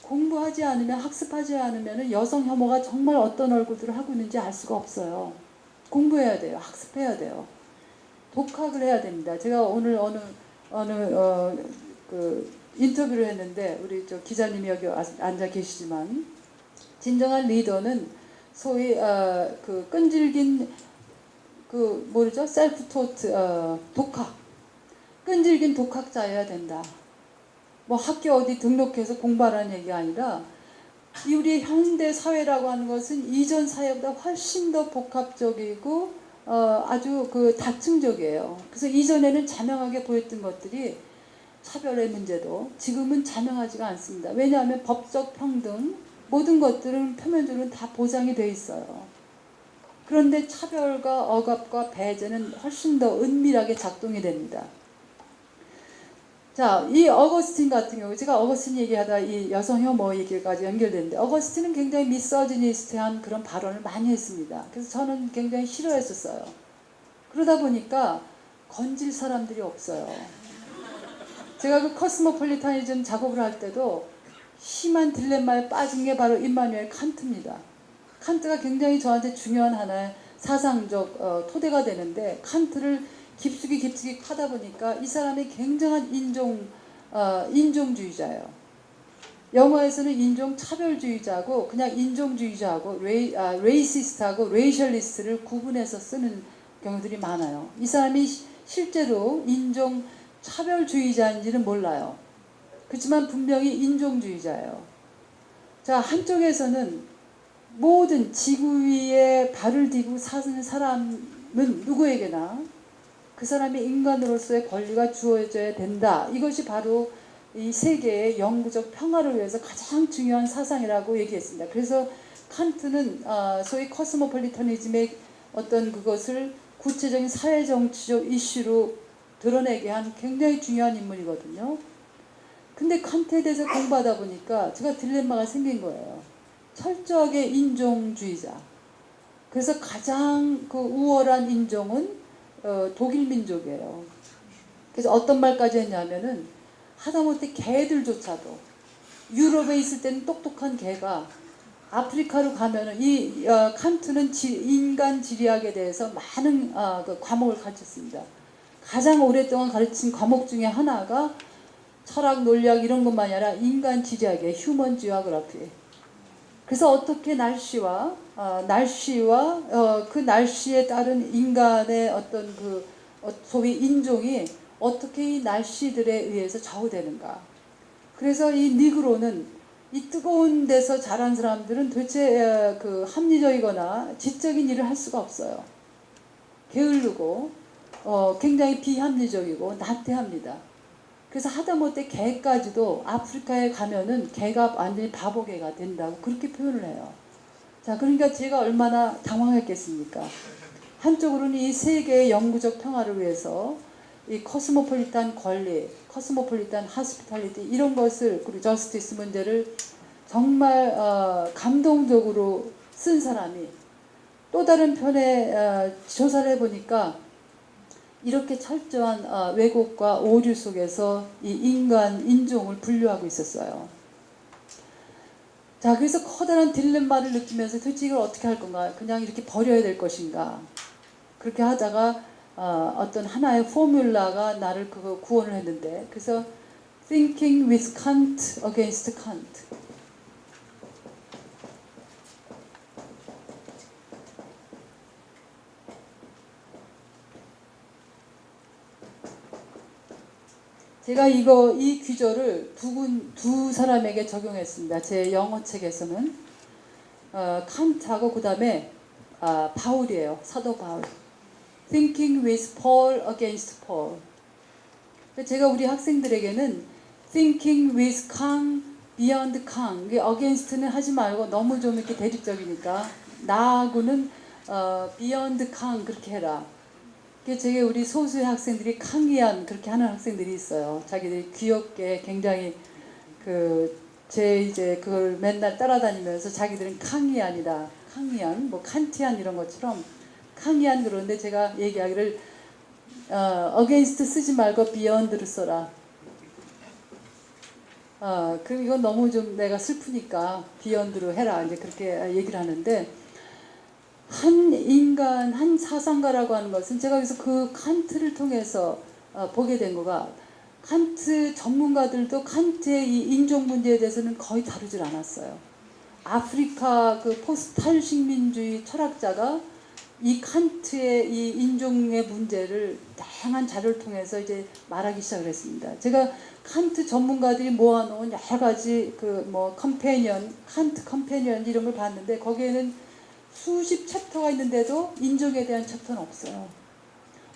공부하지 않으면, 학습하지 않으면 여성 혐오가 정말 어떤 얼굴들을 하고 있는지 알 수가 없어요. 공부해야 돼요. 학습해야 돼요. 독학을 해야 됩니다. 제가 오늘 그 인터뷰를 했는데, 우리 저 기자님이 여기 앉아 계시지만, 진정한 리더는 소위 그 끈질긴 그 뭐죠? 셀프 토트 독학, 끈질긴 독학자여야 된다. 뭐 학교 어디 등록해서 공부하라는 얘기가 아니라, 우리 현대 사회라고 하는 것은 이전 사회보다 훨씬 더 복합적이고 아주 그 다층적이에요. 그래서 이전에는 자명하게 보였던 것들이, 차별의 문제도 지금은 자명하지가 않습니다. 왜냐하면 법적 평등, 모든 것들은 표면적으로 다 보장이 돼 있어요. 그런데 차별과 억압과 배제는 훨씬 더 은밀하게 작동이 됩니다. 자, 이 어거스틴 같은 경우, 제가 어거스틴 얘기하다 이 여성 혐오 얘기까지 연결되는데, 어거스틴은 굉장히 미서지니스트한 그런 발언을 많이 했습니다. 그래서 저는 굉장히 싫어했었어요. 그러다 보니까 건질 사람들이 없어요. 제가 그 코스모폴리타니즘 작업을 할 때도 심한 딜레마에 빠진 게 바로 임마누엘 칸트입니다. 칸트가 굉장히 저한테 중요한 하나의 사상적 토대가 되는데, 칸트를 깊숙이 하다 보니까 이 사람이 굉장한 인종주의자예요. 영어에서는 인종차별주의자고 그냥 인종주의자하고 레이시스트하고 레이셜리스트를 구분해서 쓰는 경우들이 많아요. 이 사람이 실제로 인종차별주의자인지는 몰라요. 그렇지만 분명히 인종주의자예요. 자, 한쪽에서는 모든 지구 위에 발을 디고 사는 사람은 누구에게나 그 사람의 인간으로서의 권리가 주어져야 된다. 이것이 바로 이 세계의 영구적 평화를 위해서 가장 중요한 사상이라고 얘기했습니다. 그래서 칸트는 소위 코스모폴리타니즘의 어떤 그것을 구체적인 사회정치적 이슈로 드러내게 한 굉장히 중요한 인물이거든요. 근데 칸트에 대해서 공부하다 보니까 제가 딜레마가 생긴 거예요. 철저하게 인종주의자. 그래서 가장 그 우월한 인종은 독일 민족이에요. 그래서 어떤 말까지 했냐면은, 하다못해 개들조차도, 유럽에 있을 때는 똑똑한 개가 아프리카로 가면은 이 칸트는 인간 지리학에 대해서 많은 그 과목을 가르쳤습니다. 가장 오랫동안 가르친 과목 중에 하나가 철학, 논리학 이런 것만이 아니라 인간 지리학의 휴먼 지오그래피. 그래서 어떻게 날씨와 그 날씨에 따른 인간의 어떤 그 소위 인종이 어떻게 이 날씨들에 의해서 좌우되는가. 그래서 이 니그로는 이 뜨거운 데서 자란 사람들은 도대체 그 합리적이거나 지적인 일을 할 수가 없어요. 게으르고 굉장히 비합리적이고 나태합니다. 그래서 하다못해 개까지도 아프리카에 가면은 개가 완전히 바보개가 된다고 그렇게 표현을 해요. 자, 그러니까 제가 얼마나 당황했겠습니까? 한쪽으로는 이 세계의 영구적 평화를 위해서 이 코스모폴리탄 권리, 코스모폴리탄 하스피탈리티 이런 것을 그리고 저스티스 문제를 정말 감동적으로 쓴 사람이 또 다른 편에 조사를 해보니까 이렇게 철저한 왜곡과 오류 속에서 이 인종을 분류하고 있었어요. 자, 그래서 커다란 딜레마를 느끼면서 도대체 이걸 어떻게 할 건가? 그냥 이렇게 버려야 될 것인가? 그렇게 하다가 어떤 하나의 포뮬라가 나를 그거 구원을 했는데, 그래서 Thinking with Kant against Kant. 제가 이 귀절을 두 사람에게 적용했습니다. 제 영어 책에서는 칸트하고 그 다음에 바울이에요. 사도 바울. Thinking with Paul against Paul. 제가 우리 학생들에게는 Thinking with Kang beyond Kang. against는 하지 말고 너무 좀 이렇게 대립적이니까 나하고는 beyond Kang 그렇게 해라. 제게 우리 소수의 학생들이 캉이안 그렇게 하는 학생들이 있어요. 자기들이 귀엽게 굉장히 이제 그걸 맨날 따라다니면서 자기들은 캉이안이다. 캉이안, 뭐 칸티안 이런 것처럼 캉이안 그러는데 제가 얘기하기를 against 쓰지 말고 beyond를 써라. 그럼 이건 너무 좀 내가 슬프니까 beyond로 해라. 이제 그렇게 얘기를 하는데 한 인간, 한 사상가라고 하는 것은 제가 그래서 그 칸트를 통해서 보게 된 거가 칸트 전문가들도 칸트의 이 인종 문제에 대해서는 거의 다루질 않았어요. 아프리카 그 포스트 탈식민주의 철학자가 이 칸트의 이 인종의 문제를 다양한 자료를 통해서 이제 말하기 시작을 했습니다. 제가 칸트 전문가들이 모아놓은 여러 가지 칸트 컴패니언 이런 걸 봤는데 거기에는 수십 챕터가 있는데도 인종에 대한 챕터는 없어요.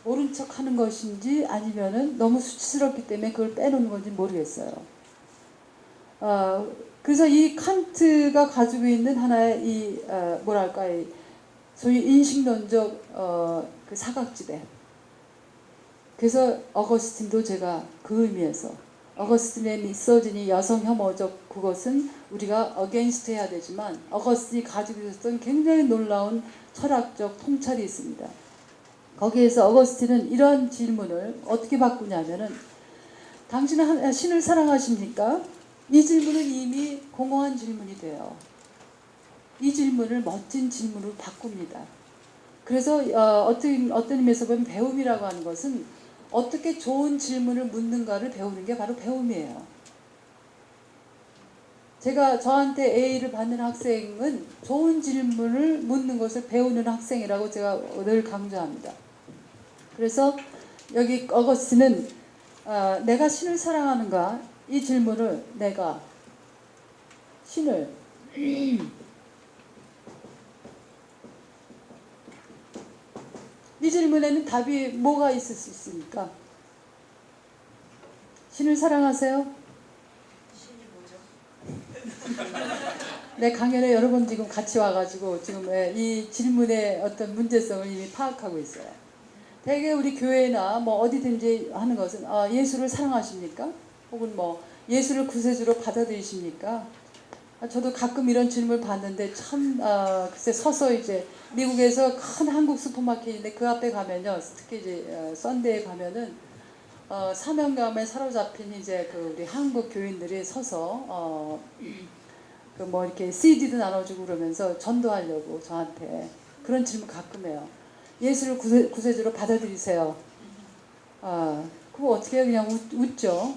모른 척 하는 것인지 아니면은 너무 수치스럽기 때문에 그걸 빼놓는 건지 모르겠어요. 그래서 이 칸트가 가지고 있는 하나의 이 소위 인식론적 그 사각지대. 그래서 어거스틴도 제가 그 의미에서 어거스틴의 미소지니 여성 혐오적 그것은 우리가 어게인스트 해야 되지만 어거스틴이 가지고 있었던 굉장히 놀라운 철학적 통찰이 있습니다. 거기에서 어거스틴은 이런 질문을 어떻게 바꾸냐면은 당신은 신을 사랑하십니까? 이 질문은 이미 공허한 질문이 돼요. 이 질문을 멋진 질문으로 바꿉니다. 그래서 어떤 의미에서 보면 배움이라고 하는 것은 어떻게 좋은 질문을 묻는가를 배우는 게 바로 배움이에요. 제가 저한테 A를 받는 학생은 좋은 질문을 묻는 것을 배우는 학생이라고 제가 늘 강조합니다. 그래서 여기 어거스틴은 내가 신을 사랑하는가? 이 질문을 내가 신을 이 질문에는 답이 뭐가 있을 수 있습니까? 신을 사랑하세요? 신이 뭐죠? 내 강연에 여러 번 지금 같이 와가지고 지금 이 질문의 어떤 문제성을 이미 파악하고 있어요. 대개 우리 교회나 뭐 어디든지 하는 것은 예수를 사랑하십니까? 혹은 뭐 예수를 구세주로 받아들이십니까? 저도 가끔 이런 질문을 받는데 참 글쎄 서서 이제 미국에서 큰 한국 슈퍼마켓인데 그 앞에 가면요, 특히 이제 썬데이에 가면은 사명감에 사로잡힌 이제 그 우리 한국 교인들이 서서 그 뭐 이렇게 CD도 나눠주고 그러면서 전도하려고 저한테 그런 질문 가끔 해요. 예수를 구세주로 받아들이세요. 아, 그거 어떻게 해요? 그냥 웃죠.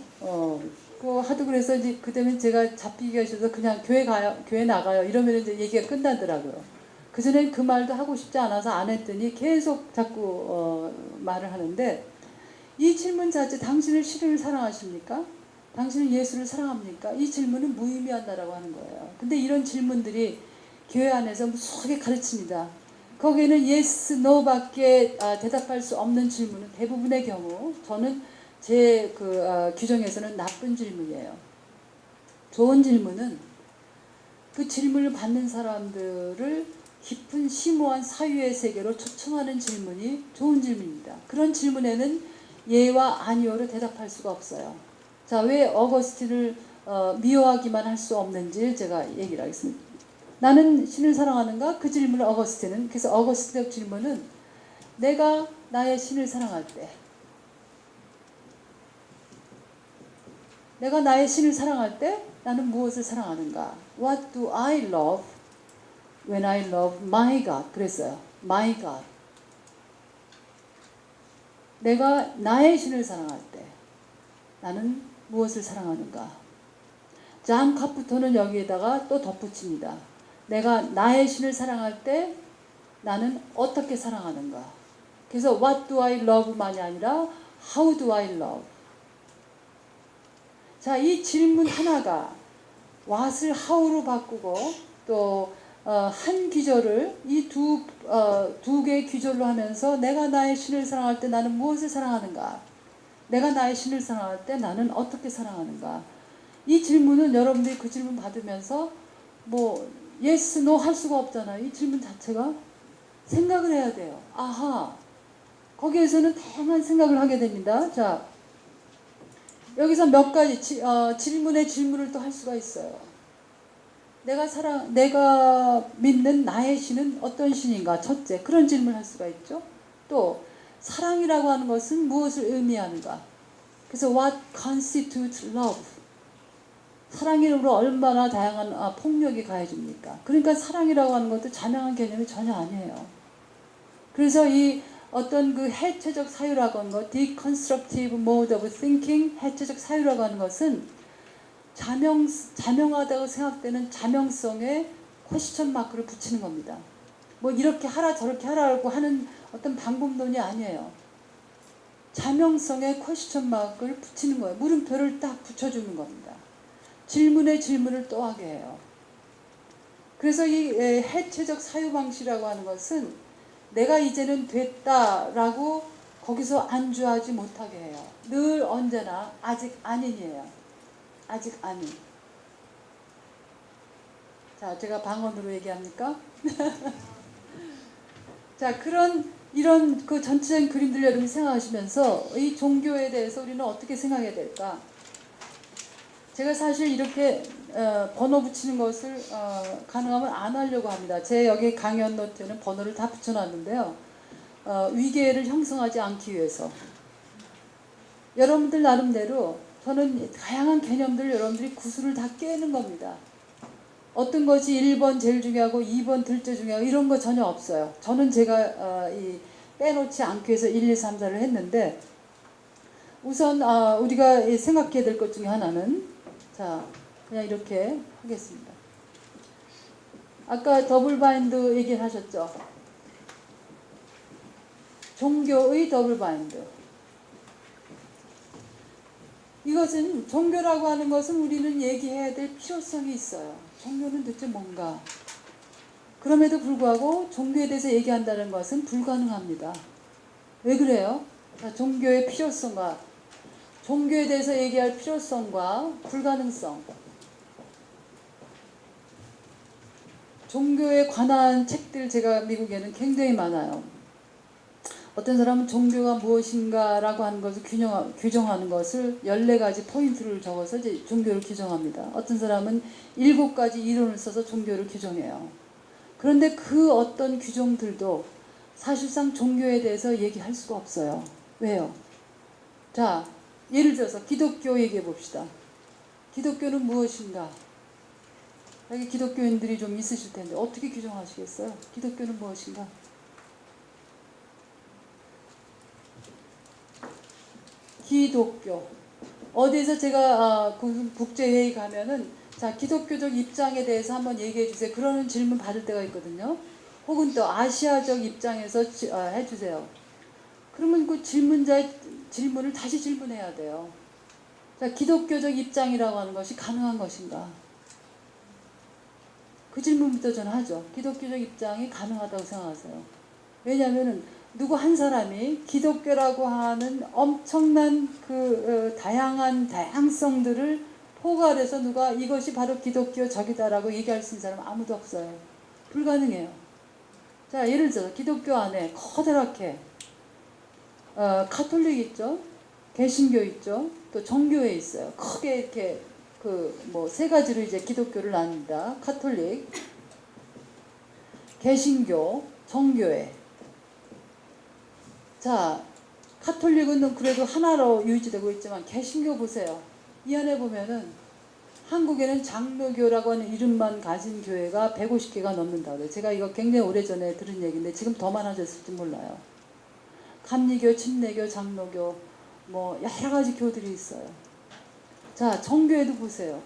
그거 하도 그래서 이제 그때는 제가 잡히기가 싫어서 그냥 교회 가요, 교회 나가요. 이러면 이제 얘기가 끝나더라고요. 그전엔 그 말도 하고 싶지 않아서 안 했더니 계속 자꾸 말을 하는데 이 질문 자체 당신은 신을 사랑하십니까? 당신은 예수를 사랑합니까? 이 질문은 무의미하다라고 하는 거예요. 근데 이런 질문들이 교회 안에서 무수하게 가르칩니다. 거기에는 yes, no밖에 대답할 수 없는 질문은 대부분의 경우 저는 제 규정에서는 나쁜 질문이에요. 좋은 질문은 그 질문을 받는 사람들을 깊은 심오한 사유의 세계로 초청하는 질문이 좋은 질문입니다. 그런 질문에는 예와 아니오로 대답할 수가 없어요. 자, 왜 어거스틴을 미워하기만 할 수 없는지 제가 얘기를 하겠습니다. 나는 신을 사랑하는가? 그 질문을 어거스틴은, 그래서 어거스틴의 질문은 내가 나의 신을 사랑할 때, 내가 나의 신을 사랑할 때 나는 무엇을 사랑하는가? What do I love when I love my God? 그랬어요. My God. 내가 나의 신을 사랑할 때 나는 무엇을 사랑하는가? 존 카프터는 여기에다가 또 덧붙입니다. 내가 나의 신을 사랑할 때 나는 어떻게 사랑하는가? 그래서 what do I love만이 아니라 how do I love? 자, 이 질문 하나가 what을 how로 바꾸고 또 한 귀절을 이 두 개의 귀절로 하면서 내가 나의 신을 사랑할 때 나는 무엇을 사랑하는가? 내가 나의 신을 사랑할 때 나는 어떻게 사랑하는가? 이 질문은 여러분들이 그 질문 받으면서 뭐 yes, no 할 수가 없잖아요. 이 질문 자체가 생각을 해야 돼요. 아하, 거기에서는 다양한 생각을 하게 됩니다. 자, 여기서 몇 가지 질문에 질문을 또 할 수가 있어요. 내가 믿는 나의 신은 어떤 신인가? 첫째, 그런 질문을 할 수가 있죠. 또 사랑이라고 하는 것은 무엇을 의미하는가? 그래서 what constitutes love? 사랑으로 얼마나 다양한 폭력이 가해집니까? 그러니까 사랑이라고 하는 것도 자명한 개념이 전혀 아니에요. 그래서 이 어떤 그 해체적 사유라고 하는 것, deconstructive mode of thinking, 해체적 사유라고 하는 것은 자명하다고 생각되는 자명성에 퀘스천 마크를 붙이는 겁니다. 뭐 이렇게 하라 저렇게 하라고 하는 어떤 방법론이 아니에요. 자명성에 퀘스천 마크를 붙이는 거예요. 물음표를 딱 붙여주는 겁니다. 질문에 질문을 또 하게 해요. 그래서 이 해체적 사유방식이라고 하는 것은 내가 이제는 됐다라고 거기서 안주하지 못하게 해요. 늘 언제나 아직 아닌이에요. 아직 아닌. 자, 제가 방언으로 얘기합니까? 자, 이런 그 전체적인 그림들 여러분이 생각하시면서 이 종교에 대해서 우리는 어떻게 생각해야 될까? 제가 사실 이렇게 번호 붙이는 것을 가능하면 안 하려고 합니다. 제 여기 강연 노트에는 번호를 다 붙여놨는데요. 위계를 형성하지 않기 위해서. 여러분들 나름대로 저는 다양한 개념들을 여러분들이 구슬을 다 깨는 겁니다. 어떤 것이 1번 제일 중요하고 2번 둘째 중요하고 이런 거 전혀 없어요. 저는 제가 빼놓지 않기 위해서 1, 2, 3, 4를 했는데 우선 우리가 생각해야 될 것 중에 하나는 자 그냥 이렇게 하겠습니다. 아까 더블 바인드 얘기하셨죠? 종교의 더블 바인드. 이것은 종교라고 하는 것은 우리는 얘기해야 될 필요성이 있어요. 종교는 도대체 뭔가? 그럼에도 불구하고 종교에 대해서 얘기한다는 것은 불가능합니다. 왜 그래요? 자, 종교의 필요성과 종교에 대해서 얘기할 필요성과 불가능성. 종교에 관한 책들 제가 미국에는 굉장히 많아요. 어떤 사람은 종교가 무엇인가라고 하는 것을 규정하는 것을 14가지 포인트를 적어서 이제 종교를 규정합니다. 어떤 사람은 7가지 이론을 써서 종교를 규정해요. 그런데 그 어떤 규정들도 사실상 종교에 대해서 얘기할 수가 없어요. 왜요? 자, 예를 들어서 기독교 얘기해 봅시다. 기독교는 무엇인가? 여기 기독교인들이 좀 있으실 텐데 어떻게 규정하시겠어요? 기독교는 무엇인가? 기독교. 어디에서 제가 국제회의 가면은 자 기독교적 입장에 대해서 한번 얘기해 주세요. 그러는 질문 받을 때가 있거든요. 혹은 또 아시아적 입장에서 해주세요. 그러면 그 질문자의 질문을 다시 질문해야 돼요. 자, 기독교적 입장이라고 하는 것이 가능한 것인가? 그 질문부터 저는 하죠. 기독교적 입장이 가능하다고 생각하세요. 왜냐하면 누구 한 사람이 기독교라고 하는 엄청난 다양한 다양성들을 포괄해서 누가 이것이 바로 기독교적이다라고 얘기할 수 있는 사람은 아무도 없어요. 불가능해요. 자, 예를 들어서 기독교 안에 커다랗게 가톨릭 있죠, 개신교 있죠, 또 정교회 있어요. 크게 이렇게 세 가지로 이제 기독교를 나눕니다. 가톨릭, 개신교, 정교회. 자, 가톨릭은 그래도 하나로 유지되고 있지만 개신교 보세요. 이 안에 보면은 한국에는 장로교라고 하는 이름만 가진 교회가 150개가 넘는다고 그래요. 제가 이거 굉장히 오래전에 들은 얘기인데 지금 더 많아졌을지 몰라요. 감리교, 침례교, 장로교 뭐 여러 가지 교들이 있어요. 자, 정교회도 보세요.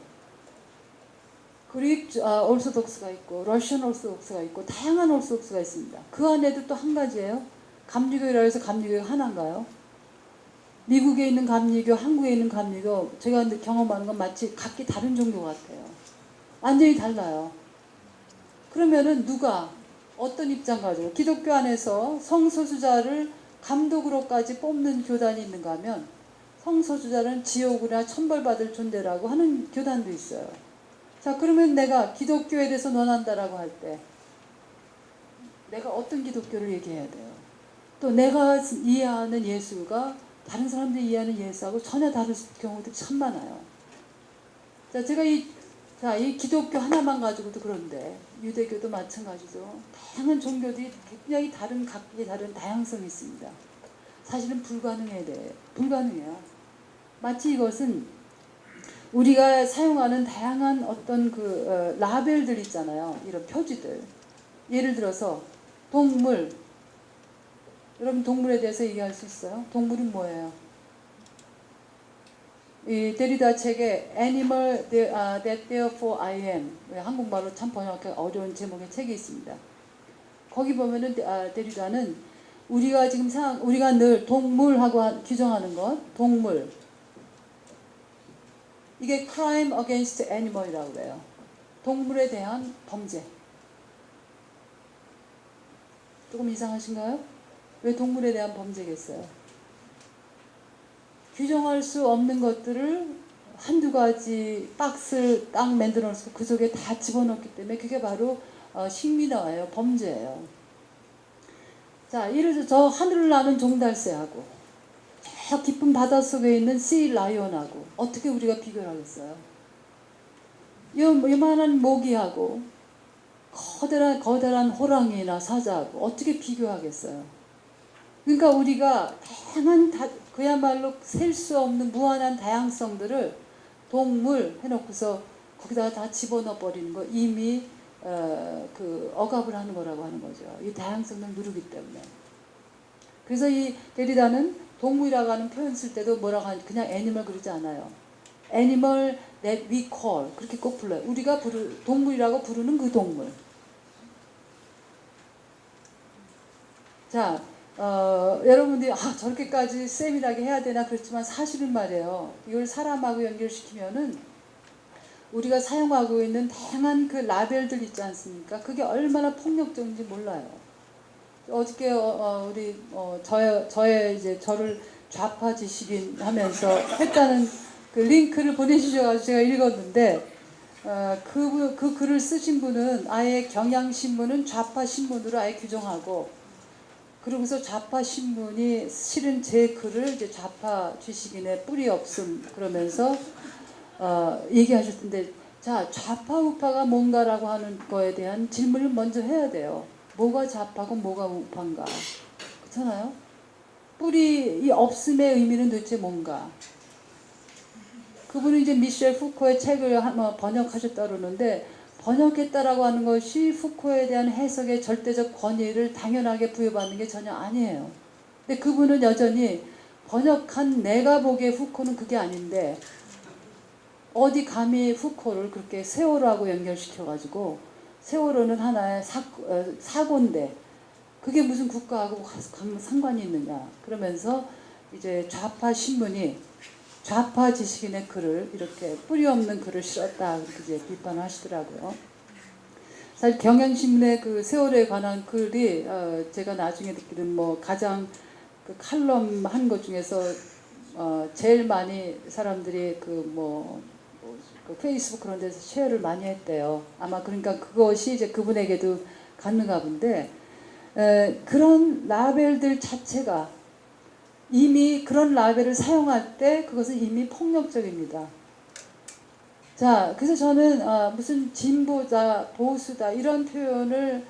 그릭 올소독스가 있고 러시안 올소독스가 있고 다양한 올소독스가 있습니다. 그 안에도 또 한 가지예요. 감리교라고 해서 감리교가 하나인가요? 미국에 있는 감리교, 한국에 있는 감리교 제가 경험하는 건 마치 각기 다른 종교 같아요. 완전히 달라요. 그러면은 누가 어떤 입장 가지고 기독교 안에서 성소수자를 감독으로까지 뽑는 교단이 있는가 하면 성소수자는 지옥이나 천벌받을 존재라고 하는 교단도 있어요. 자, 그러면 내가 기독교에 대해서 논한다라고 할 때 내가 어떤 기독교를 얘기해야 돼요? 또 내가 이해하는 예수가 다른 사람들이 이해하는 예수하고 전혀 다른 경우도 참 많아요. 자, 제가 이 기독교 하나만 가지고도 그런데 유대교도 마찬가지죠. 다양한 종교들이 굉장히 각기 다른 다양성이 있습니다. 사실은 불가능해요. 마치 이것은 우리가 사용하는 다양한 어떤 라벨들 있잖아요. 이런 표지들. 예를 들어서 동물. 여러분 동물에 대해서 얘기할 수 있어요? 동물은 뭐예요? 이 데리다 책에 Animal that therefore I am, 한국말로 참 번역하기 어려운 제목의 책이 있습니다. 거기 보면은 데리다는 우리가 늘 동물하고 규정하는 것, 동물. 이게 crime against animal이라고 그래요. 동물에 대한 범죄. 조금 이상하신가요? 왜 동물에 대한 범죄겠어요? 규정할 수 없는 것들을 한두 가지 박스를 딱 만들어 놓고 그 속에 다 집어넣기 때문에 그게 바로 식민화예요. 범죄예요. 자, 예를 들어 저 하늘을 나는 종달새하고 저 깊은 바닷속에 있는 씨 라이온하고 어떻게 우리가 비교를 하겠어요? 요만한 모기하고 거대한 호랑이나 사자하고 어떻게 비교하겠어요? 그러니까 우리가 다양한 그야말로 셀 수 없는 무한한 다양성들을 동물 해놓고서 거기다가 다 집어넣어 버리는 거 이미 억압을 하는 거라고 하는 거죠. 이 다양성을 누르기 때문에. 그래서 이 데리다는 동물이라고 하는 표현 쓸 때도 뭐라고 하는지 그냥 애니멀 그러지 않아요. Animal that we call 그렇게 꼭 불러요. 우리가 동물이라고 부르는 그 동물. 자, 여러분들이 저렇게까지 세밀하게 해야 되나 그렇지만 사실은 말이에요. 이걸 사람하고 연결시키면은 우리가 사용하고 있는 다양한 그 라벨들 있지 않습니까? 그게 얼마나 폭력적인지 몰라요. 어저께 저를 좌파 지식인 하면서 했다는 그 링크를 보내주셔가지고 제가 읽었는데 그 글을 쓰신 분은 아예 경향신문은 좌파 신문으로 아예 규정하고 그러고서 좌파 신문이 실은 제 글을 이제 좌파 지식인의 뿌리 없음 그러면서 얘기하셨던데 자 좌파 우파가 뭔가라고 하는 거에 대한 질문을 먼저 해야 돼요. 뭐가 좌파고 뭐가 우파인가 그렇잖아요. 뿌리 이 없음의 의미는 도대체 뭔가. 그분은 이제 미셸 푸코의 책을 번역하셨다 그러는데 번역했다라고 하는 것이 후코에 대한 해석의 절대적 권위를 당연하게 부여받는 게 전혀 아니에요. 근데 그분은 여전히 번역한 내가 보기에 후코는 그게 아닌데 어디 감히 후코를 그렇게 세월호하고 연결시켜가지고 세월호는 하나의 사고인데 그게 무슨 국가하고 상관이 있느냐 그러면서 이제 좌파 신문이 좌파 지식인의 글을 이렇게 뿌리 없는 글을 실었다 그렇게 이제 비판을 하시더라고요. 사실 경향신문의 그 세월호에 관한 글이 제가 나중에 듣기는 뭐 가장 그 칼럼 한 것 중에서 제일 많이 사람들이 그 페이스북 그런 데서 쉐어를 많이 했대요. 아마 그러니까 그것이 이제 그분에게도 갔는가 본데 그런 라벨들 자체가 이미 그런 라벨을 사용할 때 그것은 이미 폭력적입니다. 자, 그래서 저는 무슨 진보다 보수다 이런 표현을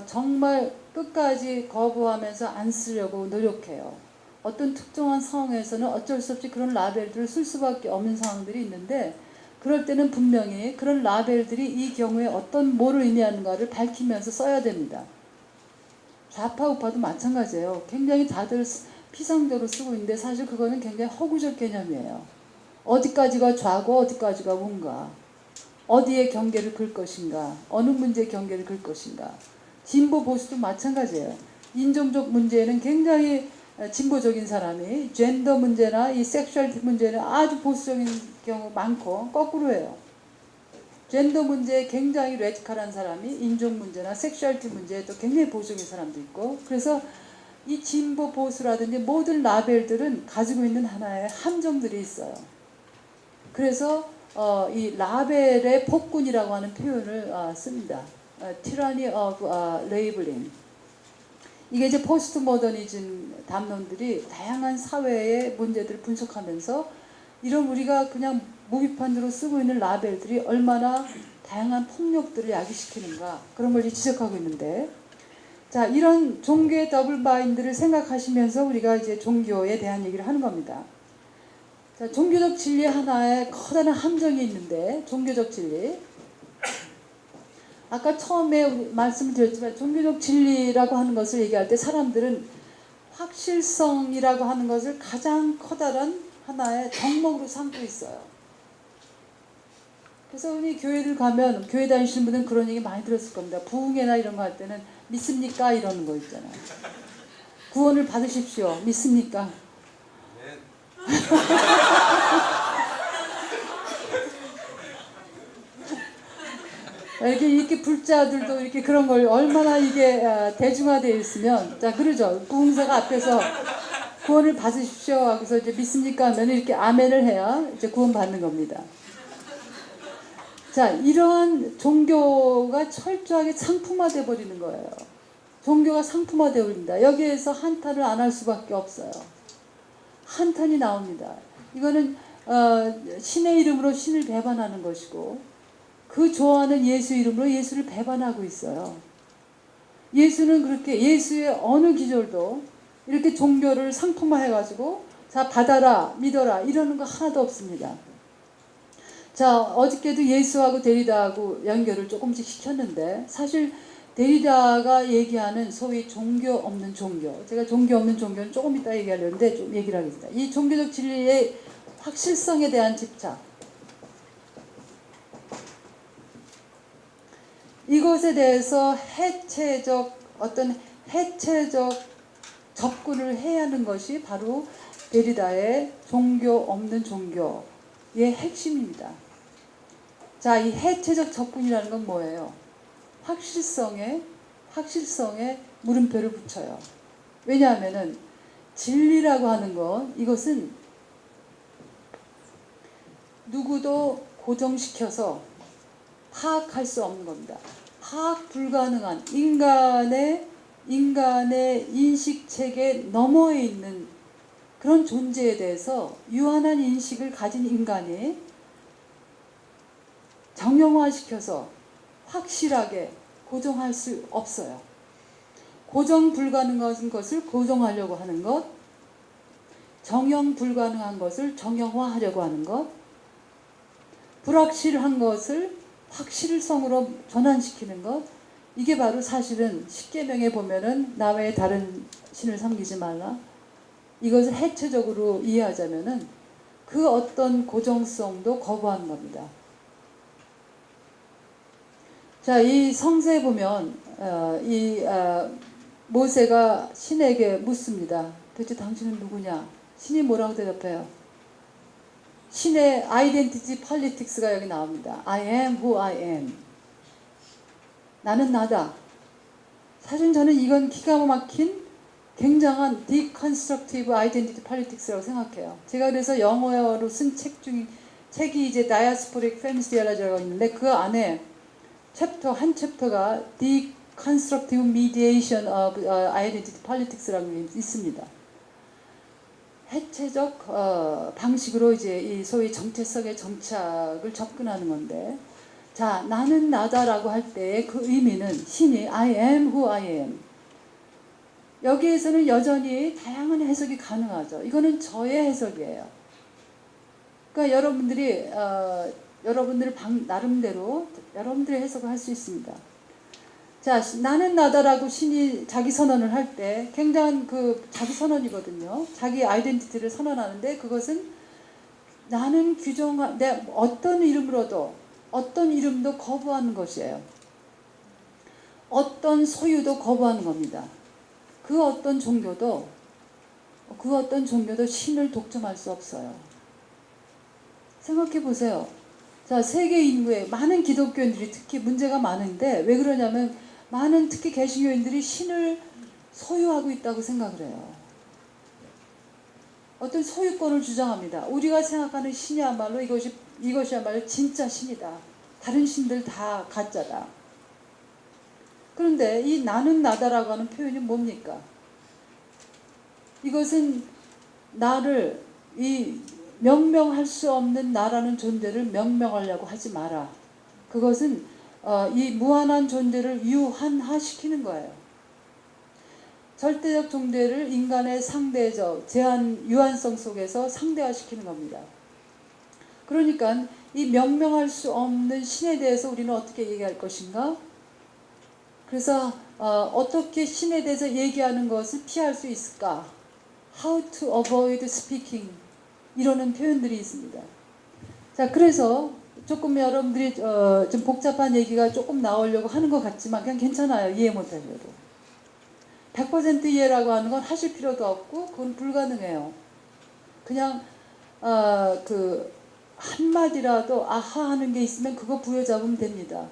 정말 끝까지 거부하면서 안 쓰려고 노력해요. 어떤 특정한 상황에서는 어쩔 수 없이 그런 라벨들을 쓸 수밖에 없는 상황들이 있는데 그럴 때는 분명히 그런 라벨들이 이 경우에 어떤 뭐를 의미하는가를 밝히면서 써야 됩니다. 좌파 우파도 마찬가지예요. 굉장히 다들 피상적으로 쓰고 있는데 사실 그거는 굉장히 허구적 개념이에요. 어디까지가 좌고 어디까지가 우인가, 어디에 경계를 긋을 것인가, 어느 문제의 경계를 긋을 것인가. 진보 보수도 마찬가지예요. 인종적 문제에는 굉장히 진보적인 사람이 젠더 문제나 이 섹슈얼티 문제는 아주 보수적인 경우 많고 거꾸로예요. 젠더 문제에 굉장히 레디컬한 사람이 인종 문제나 섹슈얼티 문제에 또 굉장히 보수적인 사람도 있고 그래서 이 진보 보수라든지 모든 라벨들은 가지고 있는 하나의 함정들이 있어요. 그래서 이 라벨의 폭군이라고 하는 표현을 씁니다. Tyranny of Labeling. 이게 이제 포스트 모더니즘 담론들이 다양한 사회의 문제들을 분석하면서 이런 우리가 그냥 무비판으로 쓰고 있는 라벨들이 얼마나 다양한 폭력들을 야기시키는가 그런 걸 지적하고 있는데 자 이런 종교의 더블 바인드를 생각하시면서 우리가 이제 종교에 대한 얘기를 하는 겁니다. 자 종교적 진리 하나에 커다란 함정이 있는데 종교적 진리 아까 처음에 말씀을 드렸지만 종교적 진리라고 하는 것을 얘기할 때 사람들은 확실성이라고 하는 것을 가장 커다란 하나의 덕목으로 삼고 있어요. 그래서 우리 교회들 가면 교회 다니시는 분들은 그런 얘기 많이 들었을 겁니다. 부흥회나 이런 거 할 때는 믿습니까? 이러는 거 있잖아요. 구원을 받으십시오. 믿습니까? 이렇게 불자들도 이렇게 그런 걸 얼마나 이게 대중화되어 있으면 자 그러죠. 부흥사가 앞에서 구원을 받으십시오 하고서 이제 믿습니까 하면 이렇게 아멘을 해야 이제 구원 받는 겁니다. 자 이러한 종교가 철저하게 상품화돼 버리는 거예요. 종교가 상품화돼 버립니다. 여기에서 한탄을 안 할 수밖에 없어요. 한탄이 나옵니다. 이거는 신의 이름으로 신을 배반하는 것이고 그 좋아하는 예수 이름으로 예수를 배반하고 있어요. 예수는 그렇게 예수의 어느 기절도 이렇게 종교를 상품화해가지고 자 받아라 믿어라 이러는 거 하나도 없습니다. 자 어저께도 예수하고 데리다하고 연결을 조금씩 시켰는데 사실 데리다가 얘기하는 소위 종교 없는 종교 제가 종교 없는 종교는 조금 이따 얘기하려는데 좀 얘기를 하겠습니다. 이 종교적 진리의 확실성에 대한 집착 이것에 대해서 해체적 접근을 해야 하는 것이 바로 데리다의 종교 없는 종교의 핵심입니다. 자, 이 해체적 접근이라는 건 뭐예요? 확실성에 물음표를 붙여요. 왜냐하면은 진리라고 하는 건 이것은 누구도 고정시켜서 파악할 수 없는 겁니다. 파악 불가능한 인간의 인식체계 너머에 있는 그런 존재에 대해서 유한한 인식을 가진 인간이 정형화시켜서 확실하게 고정할 수 없어요. 고정 불가능한 것을 고정하려고 하는 것, 정형 불가능한 것을 정형화하려고 하는 것, 불확실한 것을 확실성으로 전환시키는 것, 이게 바로 사실은 십계명에 보면은 나 외에 다른 신을 섬기지 말라. 이것을 해체적으로 이해하자면은 그 어떤 고정성도 거부하는 겁니다. 자, 이 성서에 보면 모세가 신에게 묻습니다. 도대체 당신은 누구냐? 신이 뭐라고 대답해요? 신의 아이덴티티 폴리틱스가 여기 나옵니다. I am who I am. 나는 나다. 사실 저는 이건 기가 막힌 굉장한 deconstructive identity politics라고 생각해요. 제가 그래서 영어로 쓴 책이 이제 Diasporic Feminist Theology라고 있는데 그 안에 한 챕터가 deconstructive mediation of identity politics라고 있습니다. 해체적 방식으로 이제 이 소위 정체성의 정착을 접근하는 건데, 자, 나는 나다라고 할 때의 그 의미는 신이 I am who I am. 여기에서는 여전히 다양한 해석이 가능하죠. 이거는 저의 해석이에요. 그러니까 여러분들 나름대로 여러분들의 해석을 할 수 있습니다. 자, 나는 나다라고 신이 자기 선언을 할 때 굉장한 그 자기 선언이거든요. 자기 아이덴티티를 선언하는데 그것은 나는 내 어떤 이름도 거부하는 것이에요. 어떤 소유도 거부하는 겁니다. 그 어떤 종교도 신을 독점할 수 없어요. 생각해 보세요. 자, 세계 인구에 많은 기독교인들이 특히 문제가 많은데 왜 그러냐면 많은 특히 개신교인들이 신을 소유하고 있다고 생각을 해요. 어떤 소유권을 주장합니다. 우리가 생각하는 신이야말로 이것이야말로 진짜 신이다. 다른 신들 다 가짜다. 그런데 이 나는 나다라고 하는 표현이 뭡니까? 이것은 나를 명명할 수 없는 나라는 존재를 명명하려고 하지 마라. 그것은 이 무한한 존재를 유한화시키는 거예요. 절대적 존재를 인간의 상대적 유한성 속에서 상대화시키는 겁니다. 그러니까 이 명명할 수 없는 신에 대해서 우리는 어떻게 얘기할 것인가? 그래서 어떻게 신에 대해서 얘기하는 것을 피할 수 있을까? How to avoid speaking, 이러는 표현들이 있습니다. 자, 그래서 조금 여러분들이 좀 복잡한 얘기가 조금 나오려고 하는 것 같지만 그냥 괜찮아요. 이해 못하셔도. 100% 이해라고 하는 건 하실 필요도 없고 그건 불가능해요. 그냥 그 한마디라도 아하 하는 게 있으면 그거 부여잡으면 됩니다.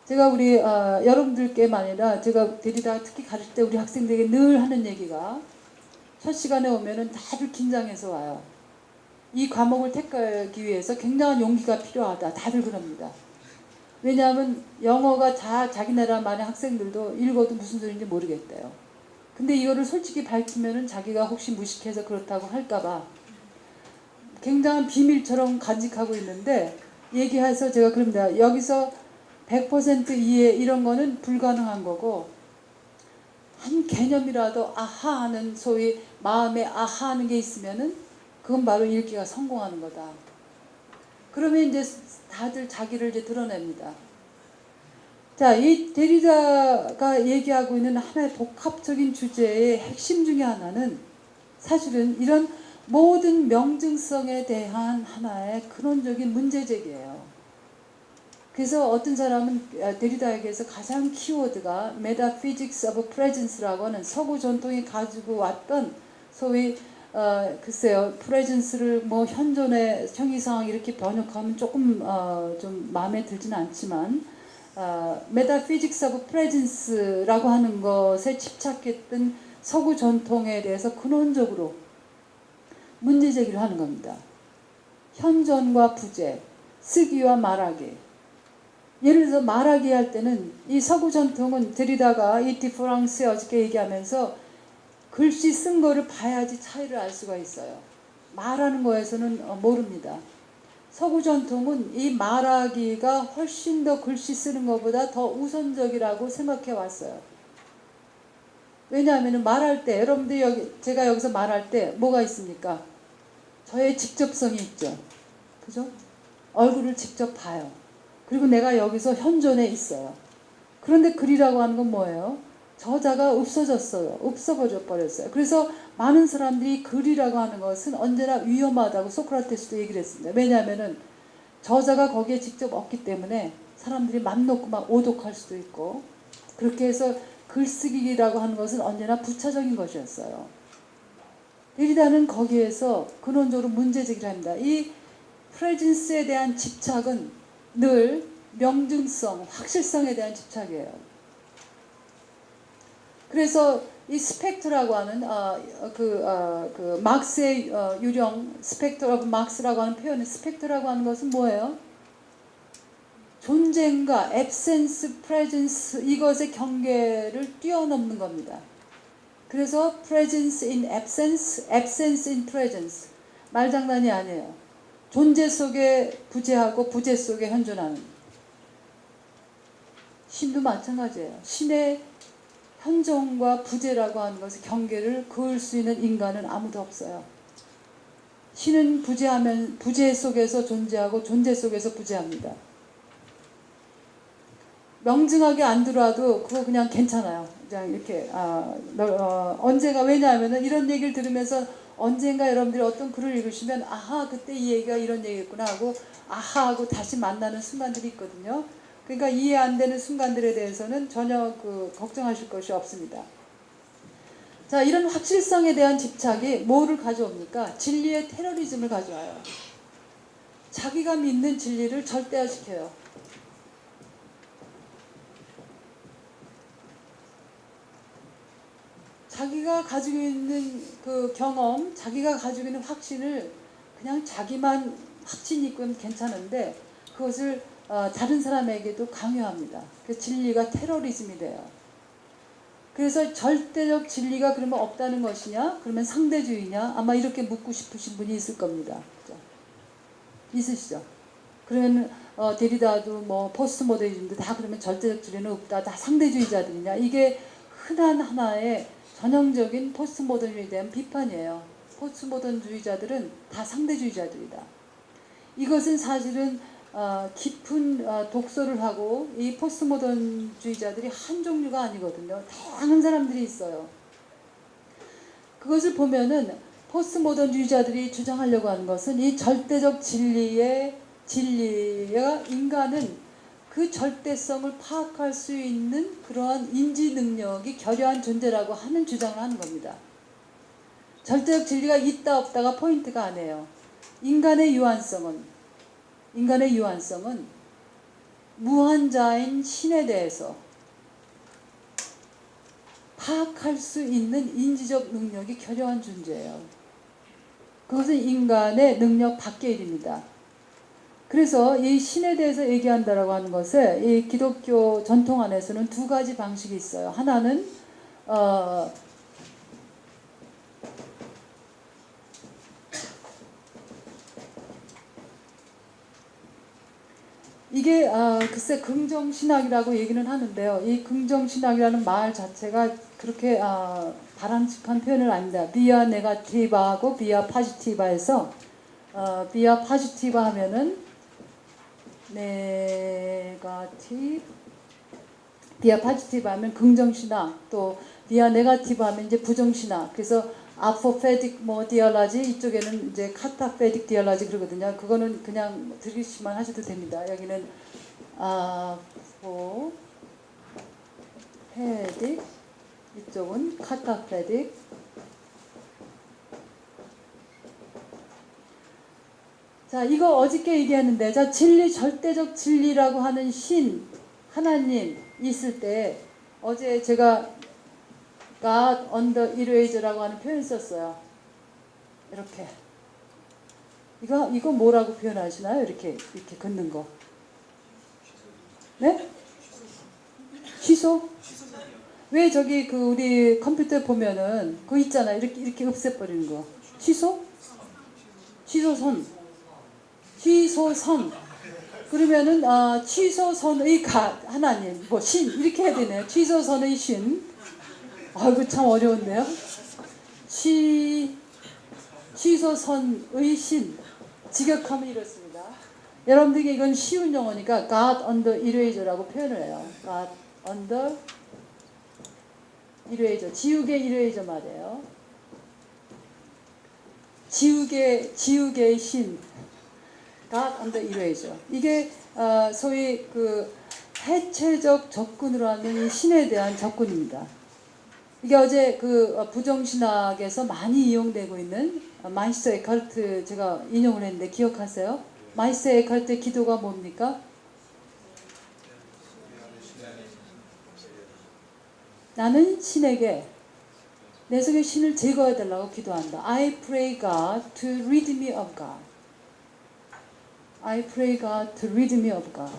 제가 우리 여러분들께만 아니라 제가 데리다 특히 가르칠 때 우리 학생들에게 늘 하는 얘기가 첫 시간에 오면은 다들 긴장해서 와요. 이 과목을 택하기 위해서 굉장한 용기가 필요하다. 다들 그럽니다. 왜냐하면 영어가 자기 나라만의 학생들도 읽어도 무슨 소리인지 모르겠대요. 근데 이거를 솔직히 밝히면은 자기가 혹시 무식해서 그렇다고 할까봐 굉장한 비밀처럼 간직하고 있는데 얘기해서 제가 그럽니다. 여기서 100% 이해 이런 거는 불가능한 거고 한 개념이라도 아하 하는 소위 마음에 아하 하는 게 있으면은 그건 바로 읽기가 성공하는 거다. 그러면 이제 다들 자기를 이제 드러냅니다. 자, 이 데리다가 얘기하고 있는 하나의 복합적인 주제의 핵심 중에 하나는 사실은 이런 모든 명증성에 대한 하나의 근원적인 문제제기예요. 그래서 어떤 사람은 데리다에게서 가장 키워드가 Metaphysics of Presence라고 하는 서구 전통이 가지고 왔던 소위 글쎄요, presence를 뭐 현존의 형이상황 이렇게 번역하면 조금 좀 마음에 들지는 않지만 Metaphysics of Presence라고 하는 것에 집착했던 서구 전통에 대해서 근원적으로 문제 제기를 하는 겁니다. 현존과 부재, 쓰기와 말하기. 예를 들어서 말하기 할 때는 이 서구 전통은 데리다가 이 디퍼런스에 어저께 얘기하면서 글씨 쓴 거를 봐야지 차이를 알 수가 있어요. 말하는 거에서는 모릅니다. 서구 전통은 이 말하기가 훨씬 더 글씨 쓰는 것보다 더 우선적이라고 생각해 왔어요. 왜냐하면 말할 때 여러분들 제가 여기서 말할 때 뭐가 있습니까? 저의 직접성이 있죠. 그죠? 얼굴을 직접 봐요. 그리고 내가 여기서 현존해 있어요. 그런데 글이라고 하는 건 뭐예요? 저자가 없어졌어요. 없어버렸어요. 그래서 많은 사람들이 글이라고 하는 것은 언제나 위험하다고 소크라테스도 얘기를 했습니다. 왜냐하면은 저자가 거기에 직접 없기 때문에 사람들이 맘 놓고 막 오독할 수도 있고, 그렇게 해서 글쓰기라고 하는 것은 언제나 부차적인 것이었어요. 데리다는 거기에서 근원적으로 문제제기를 합니다. 이 프레젠스에 대한 집착은 늘 명증성, 확실성에 대한 집착이에요. 그래서 이 스펙트라고 하는 그 막스의 유령 스펙트 오브 막스라고 하는 표현은, 스펙트라고 하는 것은 뭐예요? 존재인가 absence, presence, 이것의 경계를 뛰어넘는 겁니다. 그래서 presence in absence, absence in presence, 말장난이 아니에요. 존재 속에 부재하고 부재 속에 현존하는. 신도 마찬가지예요. 신의 현존과 부재라고 하는 것의 경계를 그을 수 있는 인간은 아무도 없어요. 신은 부재하면 부재 속에서 존재하고 존재 속에서 부재합니다. 명증하게 안 들어와도 그거 그냥 괜찮아요. 그냥 이렇게 언제가, 왜냐하면은 이런 얘기를 들으면서 언젠가 여러분들이 어떤 글을 읽으시면 아하 그때 이 얘기가 이런 얘기였구나 하고 아하 하고 다시 만나는 순간들이 있거든요. 그러니까 이해 안 되는 순간들에 대해서는 전혀 걱정하실 것이 없습니다. 자, 이런 확실성에 대한 집착이 뭐를 가져옵니까? 진리의 테러리즘을 가져와요. 자기가 믿는 진리를 절대화시켜요. 자기가 가지고 있는 그 경험, 자기가 가지고 있는 확신을 그냥 자기만 확신 있고 괜찮은데 그것을 다른 사람에게도 강요합니다. 그 진리가 테러리즘이 돼요. 그래서 절대적 진리가 그러면 없다는 것이냐? 그러면 상대주의냐? 아마 이렇게 묻고 싶으신 분이 있을 겁니다. 그렇죠? 있으시죠? 그러면 데리다도 뭐 포스트 모더니즘도 다 그러면 절대적 진리는 없다. 다 상대주의자들이냐? 이게 흔한 하나의 전형적인 포스트 모더니즘에 대한 비판이에요. 포스트 모던주의자들은 다 상대주의자들이다. 이것은 사실은 깊은 독서를 하고 이 포스트 모던주의자들이 한 종류가 아니거든요. 다양한 사람들이 있어요. 그것을 보면은 포스트 모던주의자들이 주장하려고 하는 것은 이 절대적 진리가 인간은 그 절대성을 파악할 수 있는 그러한 인지 능력이 결여한 존재라고 하는 주장을 하는 겁니다. 절대적 진리가 있다 없다가 포인트가 아니에요. 인간의 유한성은 무한자인 신에 대해서 파악할 수 있는 인지적 능력이 결여한 존재예요. 그것은 인간의 능력 밖의 일입니다. 그래서 이 신에 대해서 얘기한다라고 하는 것에 이 기독교 전통 안에서는 두 가지 방식이 있어요. 하나는 이게 글쎄 긍정신학이라고 얘기는 하는데요. 이 긍정신학이라는 말 자체가 그렇게 바람직한 표현은 아닙니다. 비아 네가티바하고 비아 파지티바에서 비아 파지티바 하면은 비아 파지티브 하면 긍정신학, 또 비아 네가티브 하면 이제 부정신학. 그래서 아포페딕 디얼라지, 이쪽에는 이제 카타페딕 디얼라지 그러거든요. 그거는 그냥 들으시만 하셔도 됩니다. 여기는 아포페딕, 이쪽은 카타페딕. 자, 이거 어저께 얘기했는데, 자, 진리, 절대적 진리라고 하는 신, 하나님 있을 때, 어제 제가 God on the eraser라고 하는 표현 썼어요. 이렇게. 이거 뭐라고 표현하시나요? 이렇게 긋는 거. 네? 취소? 왜 저기 우리 컴퓨터에 보면은, 그거 있잖아요. 이렇게 없애버리는 거. 취소? 취소선. 그러면은 취소선의 하나님, 신 이렇게 해야 되네요. 취소선의 신. 아이고 참 어려운데요. 취소선의 신. 직역하면 이렇습니다. 여러분들에게 이건 쉬운 영어니까 God under eraser라고 표현을 해요. God under eraser. 지우개 이레이저 말이에요. 지우개의 신. God under eraser. 이게 소위 그 해체적 접근으로 하는 이 신에 대한 접근입니다. 이게 어제 그 부정신학에서 많이 이용되고 있는 마이스터 에카르트 제가 인용을 했는데 기억하세요? 마이스터 에카르트의 기도가 뭡니까? 나는 신에게 내 속의 신을 제거해 달라고 기도한다. I pray God to rid me of God. I pray God to rid me of God.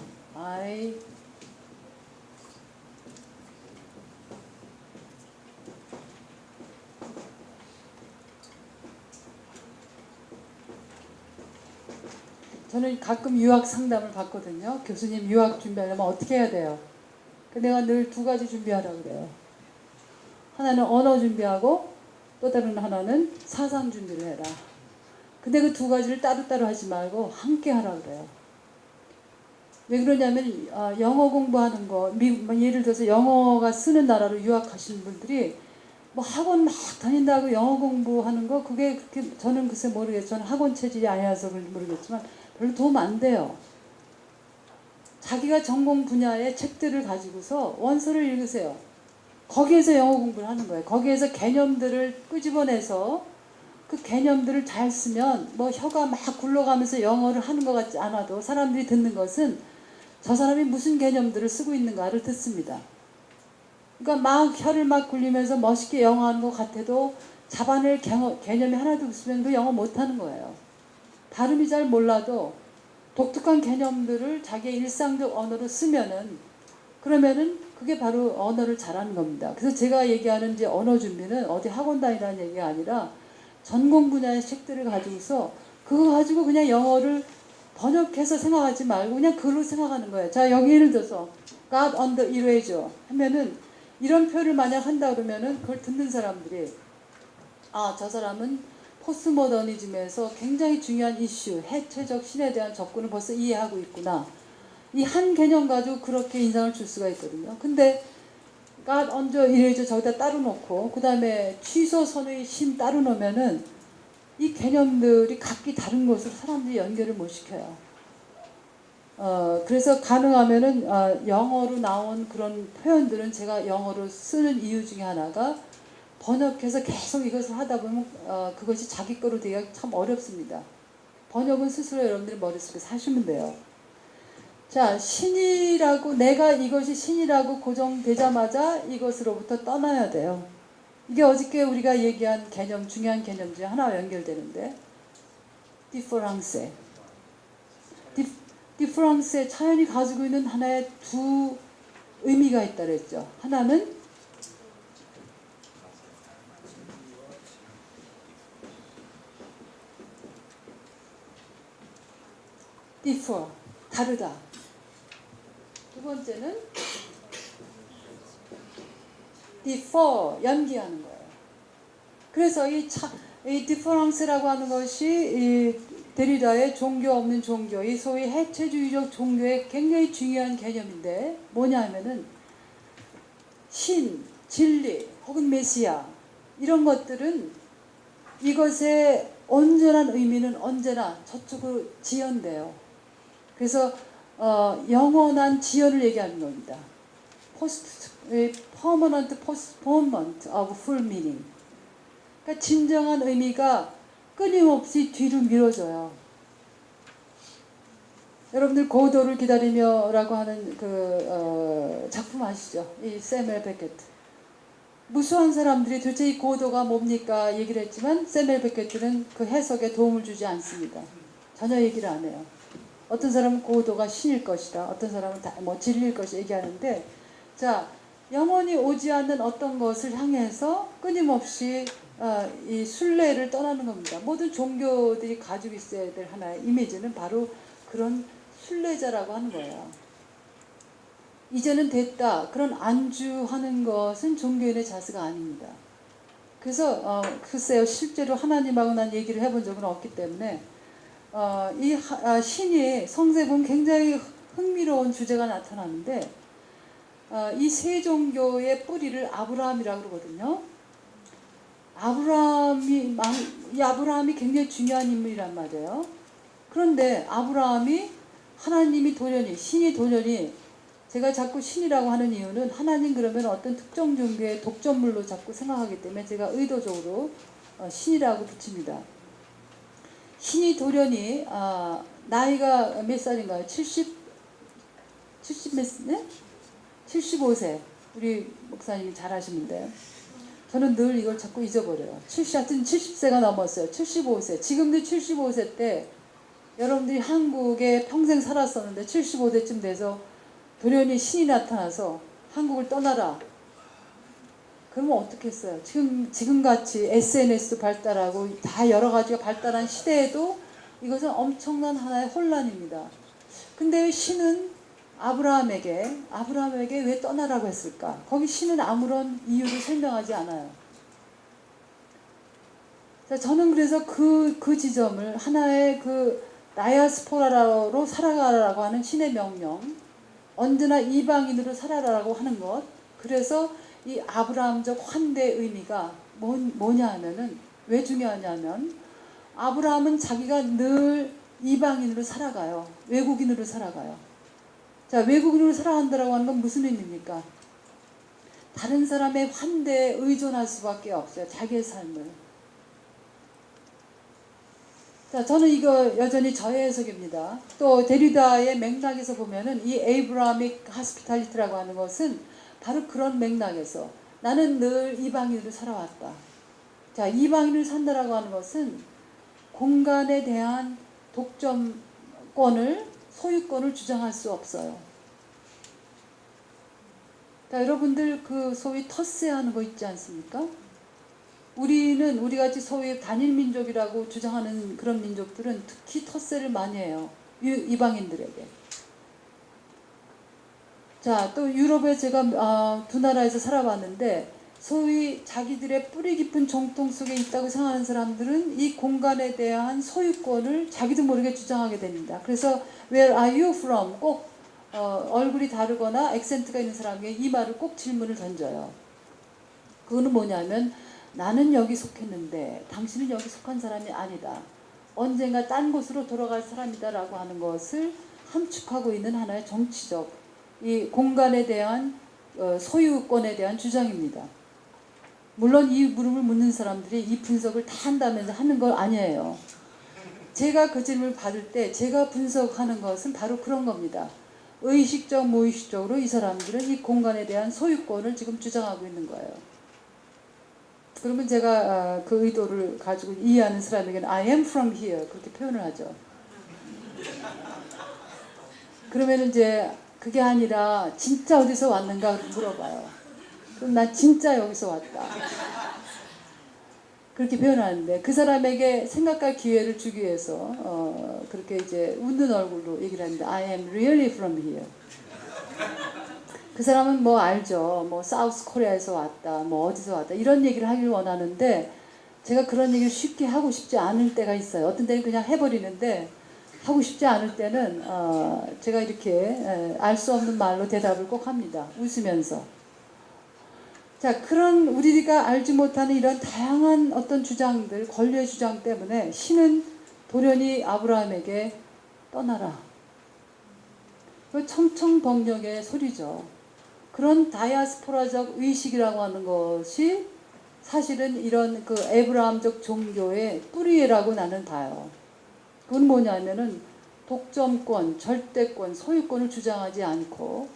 저는 가끔 유학 상담을 받거든요. 교수님 유학 준비하려면 어떻게 해야 돼요? 내가 늘 두 가지 준비하라고 그래요. 하나는 언어 준비하고 또 다른 하나는 사상 준비를 해라. 근데 그 두 가지를 따로따로 하지 말고 함께 하라고 그래요. 왜 그러냐면 영어 공부하는 거, 예를 들어서 영어가 쓰는 나라로 유학하시는 분들이 뭐 학원 막 다닌다고 영어 공부하는 거 그게 그렇게 저는 글쎄 모르겠어요. 저는 학원 체질이 아니라서 모르겠지만 별로 도움 안 돼요. 자기가 전공 분야의 책들을 가지고서 원서를 읽으세요. 거기에서 영어 공부를 하는 거예요. 거기에서 개념들을 끄집어내서 그 개념들을 잘 쓰면 뭐 혀가 막 굴러가면서 영어를 하는 것 같지 않아도 사람들이 듣는 것은 저 사람이 무슨 개념들을 쓰고 있는가를 듣습니다. 그러니까 막 혀를 막 굴리면서 멋있게 영어하는 것 같아도 잡아낼 개념이 하나도 없으면 그 영어 못하는 거예요. 발음이 잘 몰라도 독특한 개념들을 자기의 일상적 언어로 쓰면은 그러면은 그게 바로 언어를 잘하는 겁니다. 그래서 제가 얘기하는 이제 언어 준비는 어디 학원 다니라는 얘기가 아니라 전공 분야의 책들을 가지고서 그거 가지고 그냥 영어를 번역해서 생각하지 말고 그냥 글로 생각하는 거예요. 자, 여기 예를 들어서 God under eraser 하면은 이런 표현을 만약 한다 그러면은 그걸 듣는 사람들이 저 사람은 포스트모더니즘에서 굉장히 중요한 이슈, 해체적 신에 대한 접근을 벌써 이해하고 있구나. 이 한 개념 가지고 그렇게 인상을 줄 수가 있거든요. 근데 God under eraser 저기다 따로 놓고 그 다음에 취소 선의 신 따로 놓으면은 이 개념들이 각기 다른 것으로 사람들이 연결을 못 시켜요. 그래서 가능하면은 영어로 나온 그런 표현들은 제가 영어로 쓰는 이유 중에 하나가 번역해서 계속 이것을 하다 보면 그것이 자기 거로 되기가 참 어렵습니다. 번역은 스스로 여러분들이 머릿속에서 하시면 돼요. 자, 신이라고 내가 이것이 신이라고 고정되자마자 이것으로부터 떠나야 돼요. 이게 어저께 우리가 얘기한 개념, 중요한 개념 중에 하나와 연결되는데 디퍼랑세. 디퍼랑스의 차연이 가지고 있는 하나의 두 의미가 있다 그랬죠. 하나는 differ, 다르다. 두 번째는 differ, 연기하는 거예요. 그래서 이 difference라고 하는 것이 이 데리다의 종교 없는 종교, 이 소위 해체주의적 종교의 굉장히 중요한 개념인데 뭐냐 하면은 신, 진리 혹은 메시아 이런 것들은 이것의 온전한 의미는 언제나 저쪽으로 지연돼요. 그래서 영원한 지연을 얘기하는 겁니다. permanent postponement of full meaning. 그러니까 진정한 의미가 끊임없이 뒤로 미뤄져요. 여러분들 고도를 기다리며라고 하는 그 작품 아시죠? 이 세멜 베케트. 무수한 사람들이 도대체 이 고도가 뭡니까 얘기를 했지만 세멜 베케트는 그 해석에 도움을 주지 않습니다. 전혀 얘기를 안 해요. 어떤 사람은 고도가 신일 것이다. 어떤 사람은 뭐 진리일 것이 얘기하는데 자, 영원히 오지 않는 어떤 것을 향해서 끊임없이 이 순례를 떠나는 겁니다. 모든 종교들이 가지고 있어야 될 하나의 이미지는 바로 그런 순례자라고 하는 거예요. 이제는 됐다. 그런 안주하는 것은 종교인의 자세가 아닙니다. 그래서 글쎄요. 실제로 하나님하고 난 얘기를 해본 적은 없기 때문에 신이 성서에 보면 굉장히 흥미로운 주제가 나타나는데 이 세 종교의 뿌리를 아브라함이라고 그러거든요. 이 아브라함이 굉장히 중요한 인물이란 말이에요. 그런데 아브라함이 하나님이 돌연히 신이 돌연히 제가 자꾸 신이라고 하는 이유는 하나님 그러면 어떤 특정 종교의 독점물로 자꾸 생각하기 때문에 제가 의도적으로 신이라고 붙입니다. 신이 돌연히 나이가 몇 살인가요? 75세. 우리 목사님이 잘 아시는데 저는 늘 이걸 자꾸 잊어버려요. 하여튼 70세가 넘었어요. 75세. 지금도 75세 때 여러분들이 한국에 평생 살았었는데 75세쯤 돼서 돌연히 신이 나타나서 한국을 떠나라. 그러면 어떻겠어요? 지금같이 SNS도 발달하고 다 여러 가지가 발달한 시대에도 이것은 엄청난 하나의 혼란입니다. 근데 왜 신은 아브라함에게 왜 떠나라고 했을까? 거기 신은 아무런 이유를 설명하지 않아요. 자, 저는 그래서 그 지점을 하나의 다이아스포라로 살아가라고 하는 신의 명령, 언제나 이방인으로 살아라라고 하는 것, 그래서 이 아브라함적 환대의 의미가 뭐냐 하면은 왜 중요하냐면 아브라함은 자기가 늘 이방인으로 살아가요. 외국인으로 살아가요. 자, 외국인으로 살아간다라고 하는 건 무슨 의미입니까? 다른 사람의 환대에 의존할 수밖에 없어요. 자기의 삶을. 자, 저는 이거 여전히 저의 해석입니다. 또 데리다의 맥락에서 보면은 이 에이브라믹 하스피탈리티라고 하는 것은 바로 그런 맥락에서 나는 늘 이방인으로 살아왔다. 자, 이방인으로 산다라고 하는 것은 공간에 대한 독점권을 소유권을 주장할 수 없어요. 자, 여러분들 소위 텃세 하는 거 있지 않습니까? 우리 같이 소위 단일 민족이라고 주장하는 그런 민족들은 특히 텃세를 많이 해요. 이방인들에게. 자, 또 유럽에 제가 두 나라에서 살아봤는데 소위 자기들의 뿌리 깊은 정통 속에 있다고 생각하는 사람들은 이 공간에 대한 소유권을 자기도 모르게 주장하게 됩니다. 그래서 Where are you from? 꼭 얼굴이 다르거나 액센트가 있는 사람에게 이 말을 꼭 질문을 던져요. 그거는 뭐냐면 나는 여기 속했는데 당신은 여기 속한 사람이 아니다. 언젠가 딴 곳으로 돌아갈 사람이다 라고 하는 것을 함축하고 있는 하나의 정치적 이 공간에 대한 소유권에 대한 주장입니다. 물론 이 물음을 묻는 사람들이 이 분석을 다 한다면서 하는 걸 아니에요. 제가 그 질문을 받을 때 제가 분석하는 것은 바로 그런 겁니다. 의식적, 무의식적으로 이 사람들은 이 공간에 대한 소유권을 지금 주장하고 있는 거예요. 그러면 제가 그 의도를 가지고 이해하는 사람에게는 I am from here 그렇게 표현을 하죠. 그러면 이제 그게 아니라 진짜 어디서 왔는가 물어봐요. 그럼 난 진짜 여기서 왔다. 그렇게 표현하는데 그 사람에게 생각할 기회를 주기 위해서 그렇게 이제 웃는 얼굴로 얘기를 하는데 I am really from here. 그 사람은 뭐 알죠. 뭐 사우스 코리아에서 왔다. 뭐 어디서 왔다. 이런 얘기를 하길 원하는데 제가 그런 얘기를 쉽게 하고 싶지 않을 때가 있어요. 어떤 때는 그냥 해버리는데 하고 싶지 않을 때는 제가 이렇게 알 수 없는 말로 대답을 꼭 합니다. 웃으면서. 자, 그런 우리가 알지 못하는 이런 다양한 어떤 주장들, 권리의 주장 때문에 신은 돌연히 아브라함에게 떠나라. 그 청청벙령의 소리죠. 그런 다이아스포라적 의식이라고 하는 것이 사실은 이런 에브라함적 종교의 뿌리라고 나는 봐요. 그건 뭐냐면은 독점권, 절대권, 소유권을 주장하지 않고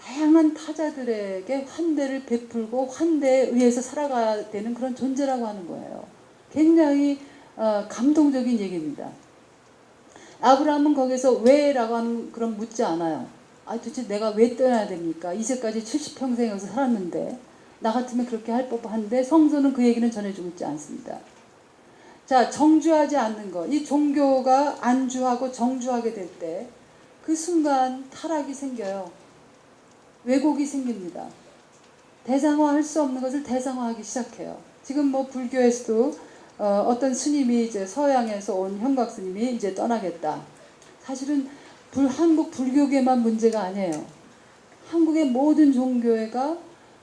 다양한 타자들에게 환대를 베풀고 환대에 의해서 살아가야 되는 그런 존재라고 하는 거예요. 굉장히 감동적인 얘기입니다. 아브라함은 거기서 왜라고 하는 그런 묻지 않아요. 도대체 내가 왜 떠나야 됩니까? 이제까지 70평생 여기서 살았는데 나 같으면 그렇게 할 법한데 성서는 그 얘기는 전해주고 있지 않습니다. 자, 정주하지 않는 것. 이 종교가 안주하고 정주하게 될 때 그 순간 타락이 생겨요. 왜곡이 생깁니다. 대상화할 수 없는 것을 대상화하기 시작해요. 지금 뭐 불교에서도 어떤 스님이 이제 서양에서 온 형각 스님이 이제 떠나겠다. 사실은 한국 불교계만 문제가 아니에요. 한국의 모든 종교가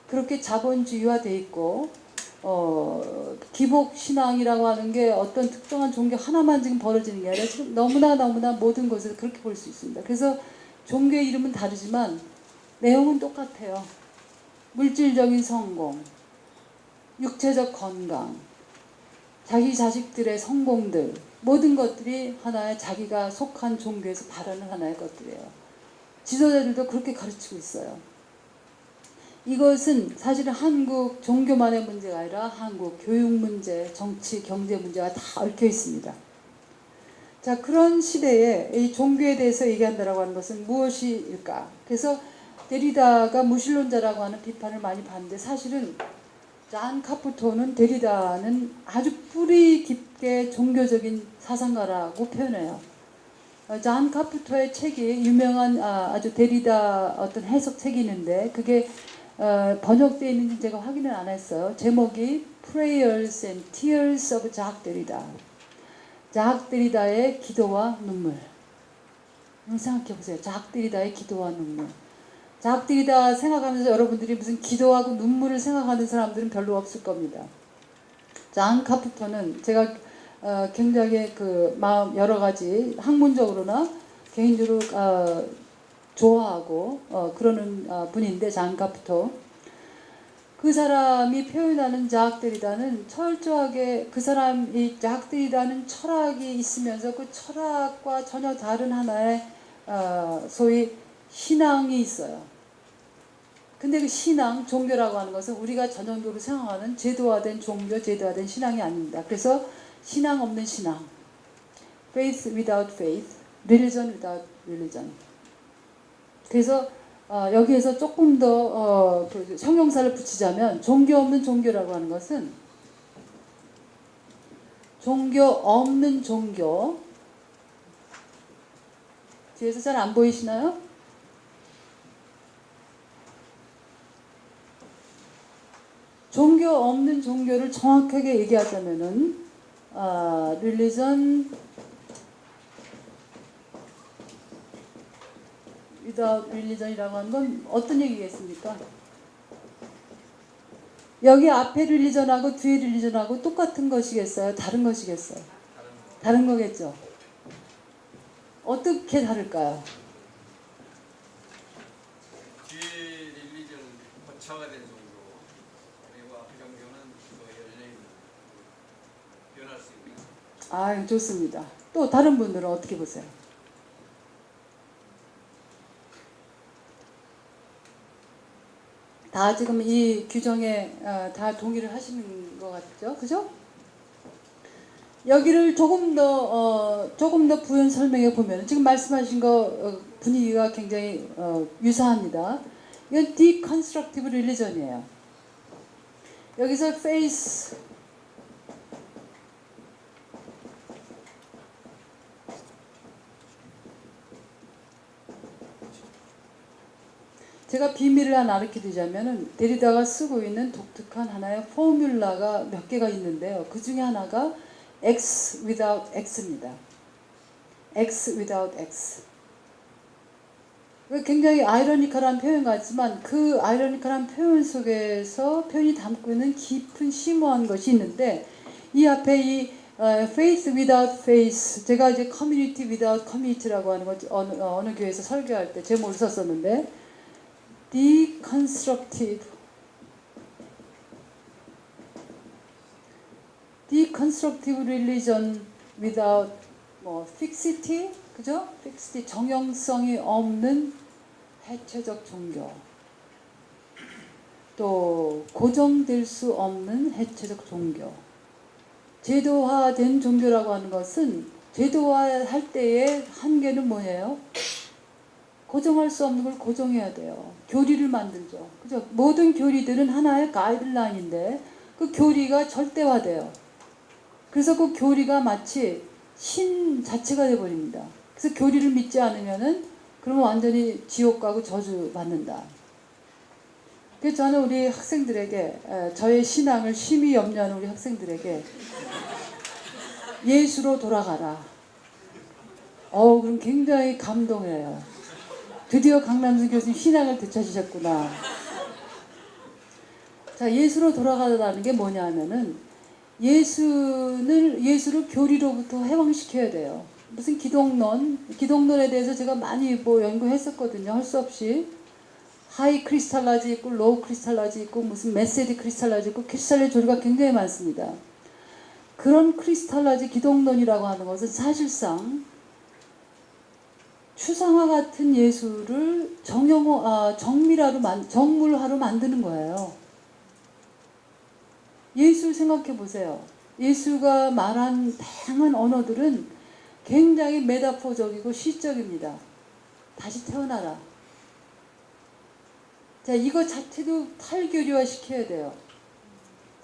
그렇게 자본주의화돼 있고 기복 신앙이라고 하는 게 어떤 특정한 종교 하나만 지금 벌어지는 게 아니라 지금 너무나 모든 곳에서 그렇게 볼 수 있습니다. 그래서 종교의 이름은 다르지만 내용은 똑같아요. 물질적인 성공, 육체적 건강, 자기 자식들의 성공들, 모든 것들이 하나의 자기가 속한 종교에서 바라는 하나의 것들이에요. 지도자들도 그렇게 가르치고 있어요. 이것은 사실은 한국 종교만의 문제가 아니라 한국 교육 문제, 정치, 경제 문제가 다 얽혀 있습니다. 자, 그런 시대에 이 종교에 대해서 얘기한다라고 하는 것은 무엇일까? 그래서 데리다가 무신론자라고 하는 비판을 많이 받는데 사실은 잔 카푸토는 데리다는 아주 뿌리 깊게 종교적인 사상가라고 표현해요. 잔 카푸토의 책이 유명한 아주 데리다 어떤 해석책이 있는데 그게 번역되어 있는지 제가 확인을 안 했어요. 제목이 Prayers and Tears of Jacques Derrida. 작 데리다의 기도와 눈물. 생각해 보세요. 작 데리다의 기도와 눈물. 작 데리다 생각하면서 여러분들이 무슨 기도하고 눈물을 생각하는 사람들은 별로 없을 겁니다. 잔 카푸토는 제가 굉장히 그 마음 여러 가지 학문적으로나 개인적으로 좋아하고 그러는 분인데 잔 카푸토. 그 사람이 표현하는 작 데리다는 철저하게 그 사람이 작 데리다는 철학이 있으면서 그 철학과 전혀 다른 하나의 소위 신앙이 있어요. 근데 그 신앙, 종교라고 하는 것은 우리가 전형적으로 생각하는 제도화된 종교, 제도화된 신앙이 아닙니다. 그래서 신앙 없는 신앙, faith without faith, religion without religion. 그래서 여기에서 조금 더 그 형용사를 붙이자면 종교 없는 종교라고 하는 것은 종교 없는 종교. 뒤에서 잘 안 보이시나요? 종교 없는 종교를 정확하게 얘기하자면은 religion without religion이라고 하는 건 어떤 얘기겠습니까? 여기 앞에 religion하고 뒤에 religion하고 똑같은 것이겠어요? 다른 것이겠어요? 다른 거겠죠? 어떻게 다를까요? 뒤에 릴리전 거쳐가 된 종교 그리고 앞에 종교는 열려 있는 변할 수 있는. 아, 좋습니다. 또 다른 분들은 어떻게 보세요? 다 지금 이 규정에 다 동의를 하시는 것 같죠? 그죠? 여기를 조금 더 부연 설명해 보면 지금 말씀하신 거 분위기가 굉장히 유사합니다. 이건 deconstructive religion이에요. 여기서 faith 제가 비밀을 하나 알려드리자면은 데리다가 쓰고 있는 독특한 하나의 포뮬라가 몇 개가 있는데요. 그 중에 하나가 X without X입니다. X without X. 굉장히 아이러니컬한 표현 같지만 그 아이러니컬한 표현 속에서 표현이 담고 있는 깊은 심오한 것이 있는데 이 앞에 이 faith without faith 제가 이제 community without community라고 하는 거 어느 교회에서 설교할 때 제목을 썼었는데 deconstructive religion without fixity, 그죠? fixity 정형성이 없는 해체적 종교. 또 고정될 수 없는 해체적 종교. 제도화된 종교라고 하는 것은 제도화할 때의 한계는 뭐예요? 고정할 수 없는 걸 고정해야 돼요. 교리를 만들죠. 그죠? 모든 교리들은 하나의 가이드라인인데 그 교리가 절대화돼요. 그래서 그 교리가 마치 신 자체가 되어버립니다. 그래서 교리를 믿지 않으면은 그러면 완전히 지옥 가고 저주 받는다. 그래서 저는 우리 학생들에게 저의 신앙을 심히 염려하는 우리 학생들에게 예수로 돌아가라. 그럼 굉장히 감동해요. 드디어 강남순 교수님 신앙을 되찾으셨구나. 자, 예수로 돌아가라는 게 뭐냐 하면은 예수를 교리로부터 해방시켜야 돼요. 무슨 기독론에 대해서 제가 많이 연구했었거든요. 할 수 없이. 하이 크리스탈라지 있고 로우 크리스탈라지 있고 무슨 메세지 크리스탈라지 있고 크리스탈의 조류가 굉장히 많습니다. 그런 크리스탈라지 기독론이라고 하는 것은 사실상 추상화 같은 예수를 정물화로 만드는 거예요. 예수 생각해 보세요. 예수가 말한 다양한 언어들은 굉장히 메타포적이고 시적입니다. 다시 태어나라. 자, 이거 자체도 탈교류화 시켜야 돼요.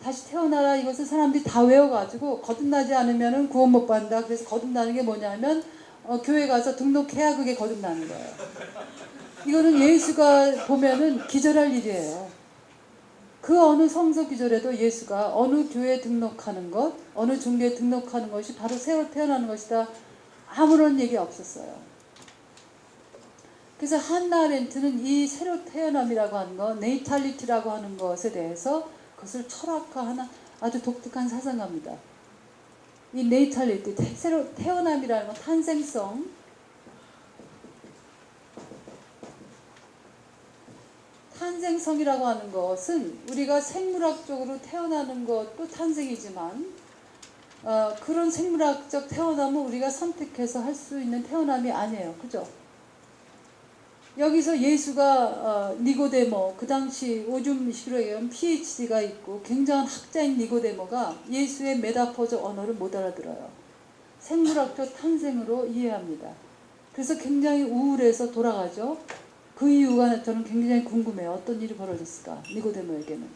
다시 태어나라 이것을 사람들이 다 외워가지고 거듭나지 않으면 구원 못 받는다. 그래서 거듭나는 게 뭐냐면 교회 가서 등록해야 그게 거듭나는 거예요. 이거는 예수가 보면은 기절할 일이에요. 그 어느 성서 기절에도 예수가 어느 교회에 등록하는 것, 어느 종교에 등록하는 것이 바로 새로 태어나는 것이다. 아무런 얘기 없었어요. 그래서 한나 아렌트는 이 새로 태어남이라고 하는 것, 네이탈리티라고 하는 것에 대해서 그것을 철학화하는 아주 독특한 사상가입니다. 이 네이탈리티, 새로 태어남이라는 건 탄생성, 탄생성이라고 하는 것은 우리가 생물학적으로 태어나는 것도 탄생이지만 그런 생물학적 태어남은 우리가 선택해서 할 수 있는 태어남이 아니에요. 그죠? 여기서 예수가 니고데모, 그 당시 오줌식으로 얘기하면 PhD가 있고 굉장한 학자인 니고데모가 예수의 메타포적 언어를 못 알아들어요. 생물학적 탄생으로 이해합니다. 그래서 굉장히 우울해서 돌아가죠. 그 이유가 저는 굉장히 궁금해요. 어떤 일이 벌어졌을까? 니고데모에게는.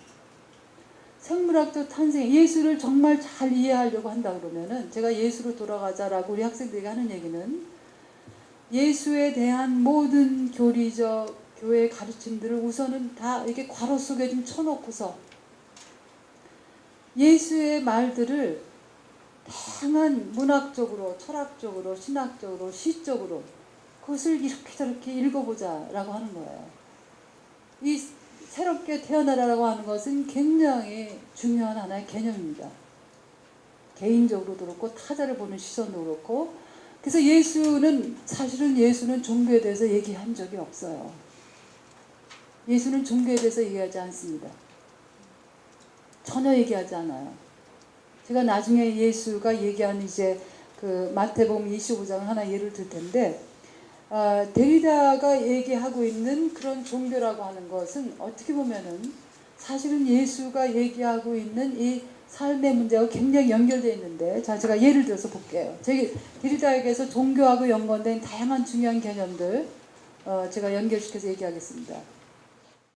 생물학적 탄생, 예수를 정말 잘 이해하려고 한다 그러면은 제가 예수로 돌아가자라고 우리 학생들에게 하는 얘기는 예수에 대한 모든 교리적 교회 가르침들을 우선은 다 이렇게 괄호 속에 좀 쳐놓고서 예수의 말들을 다양한 문학적으로, 철학적으로, 신학적으로, 시적으로 그것을 이렇게 저렇게 읽어보자라고 하는 거예요. 이 새롭게 태어나라라고 하는 것은 굉장히 중요한 하나의 개념입니다. 개인적으로도 그렇고 타자를 보는 시선도 그렇고 그래서 사실은 예수는 종교에 대해서 얘기한 적이 없어요. 예수는 종교에 대해서 얘기하지 않습니다. 전혀 얘기하지 않아요. 제가 나중에 예수가 얘기하는 이제 그 마태복음 25장을 하나 예를 들 텐데 데리다가 얘기하고 있는 그런 종교라고 하는 것은 어떻게 보면은 사실은 예수가 얘기하고 있는 이 삶의 문제와 굉장히 연결되어 있는데 제가 예를 들어서 볼게요. 데리다에게서 종교하고 연관된 다양한 중요한 개념들 제가 연결시켜서 얘기하겠습니다.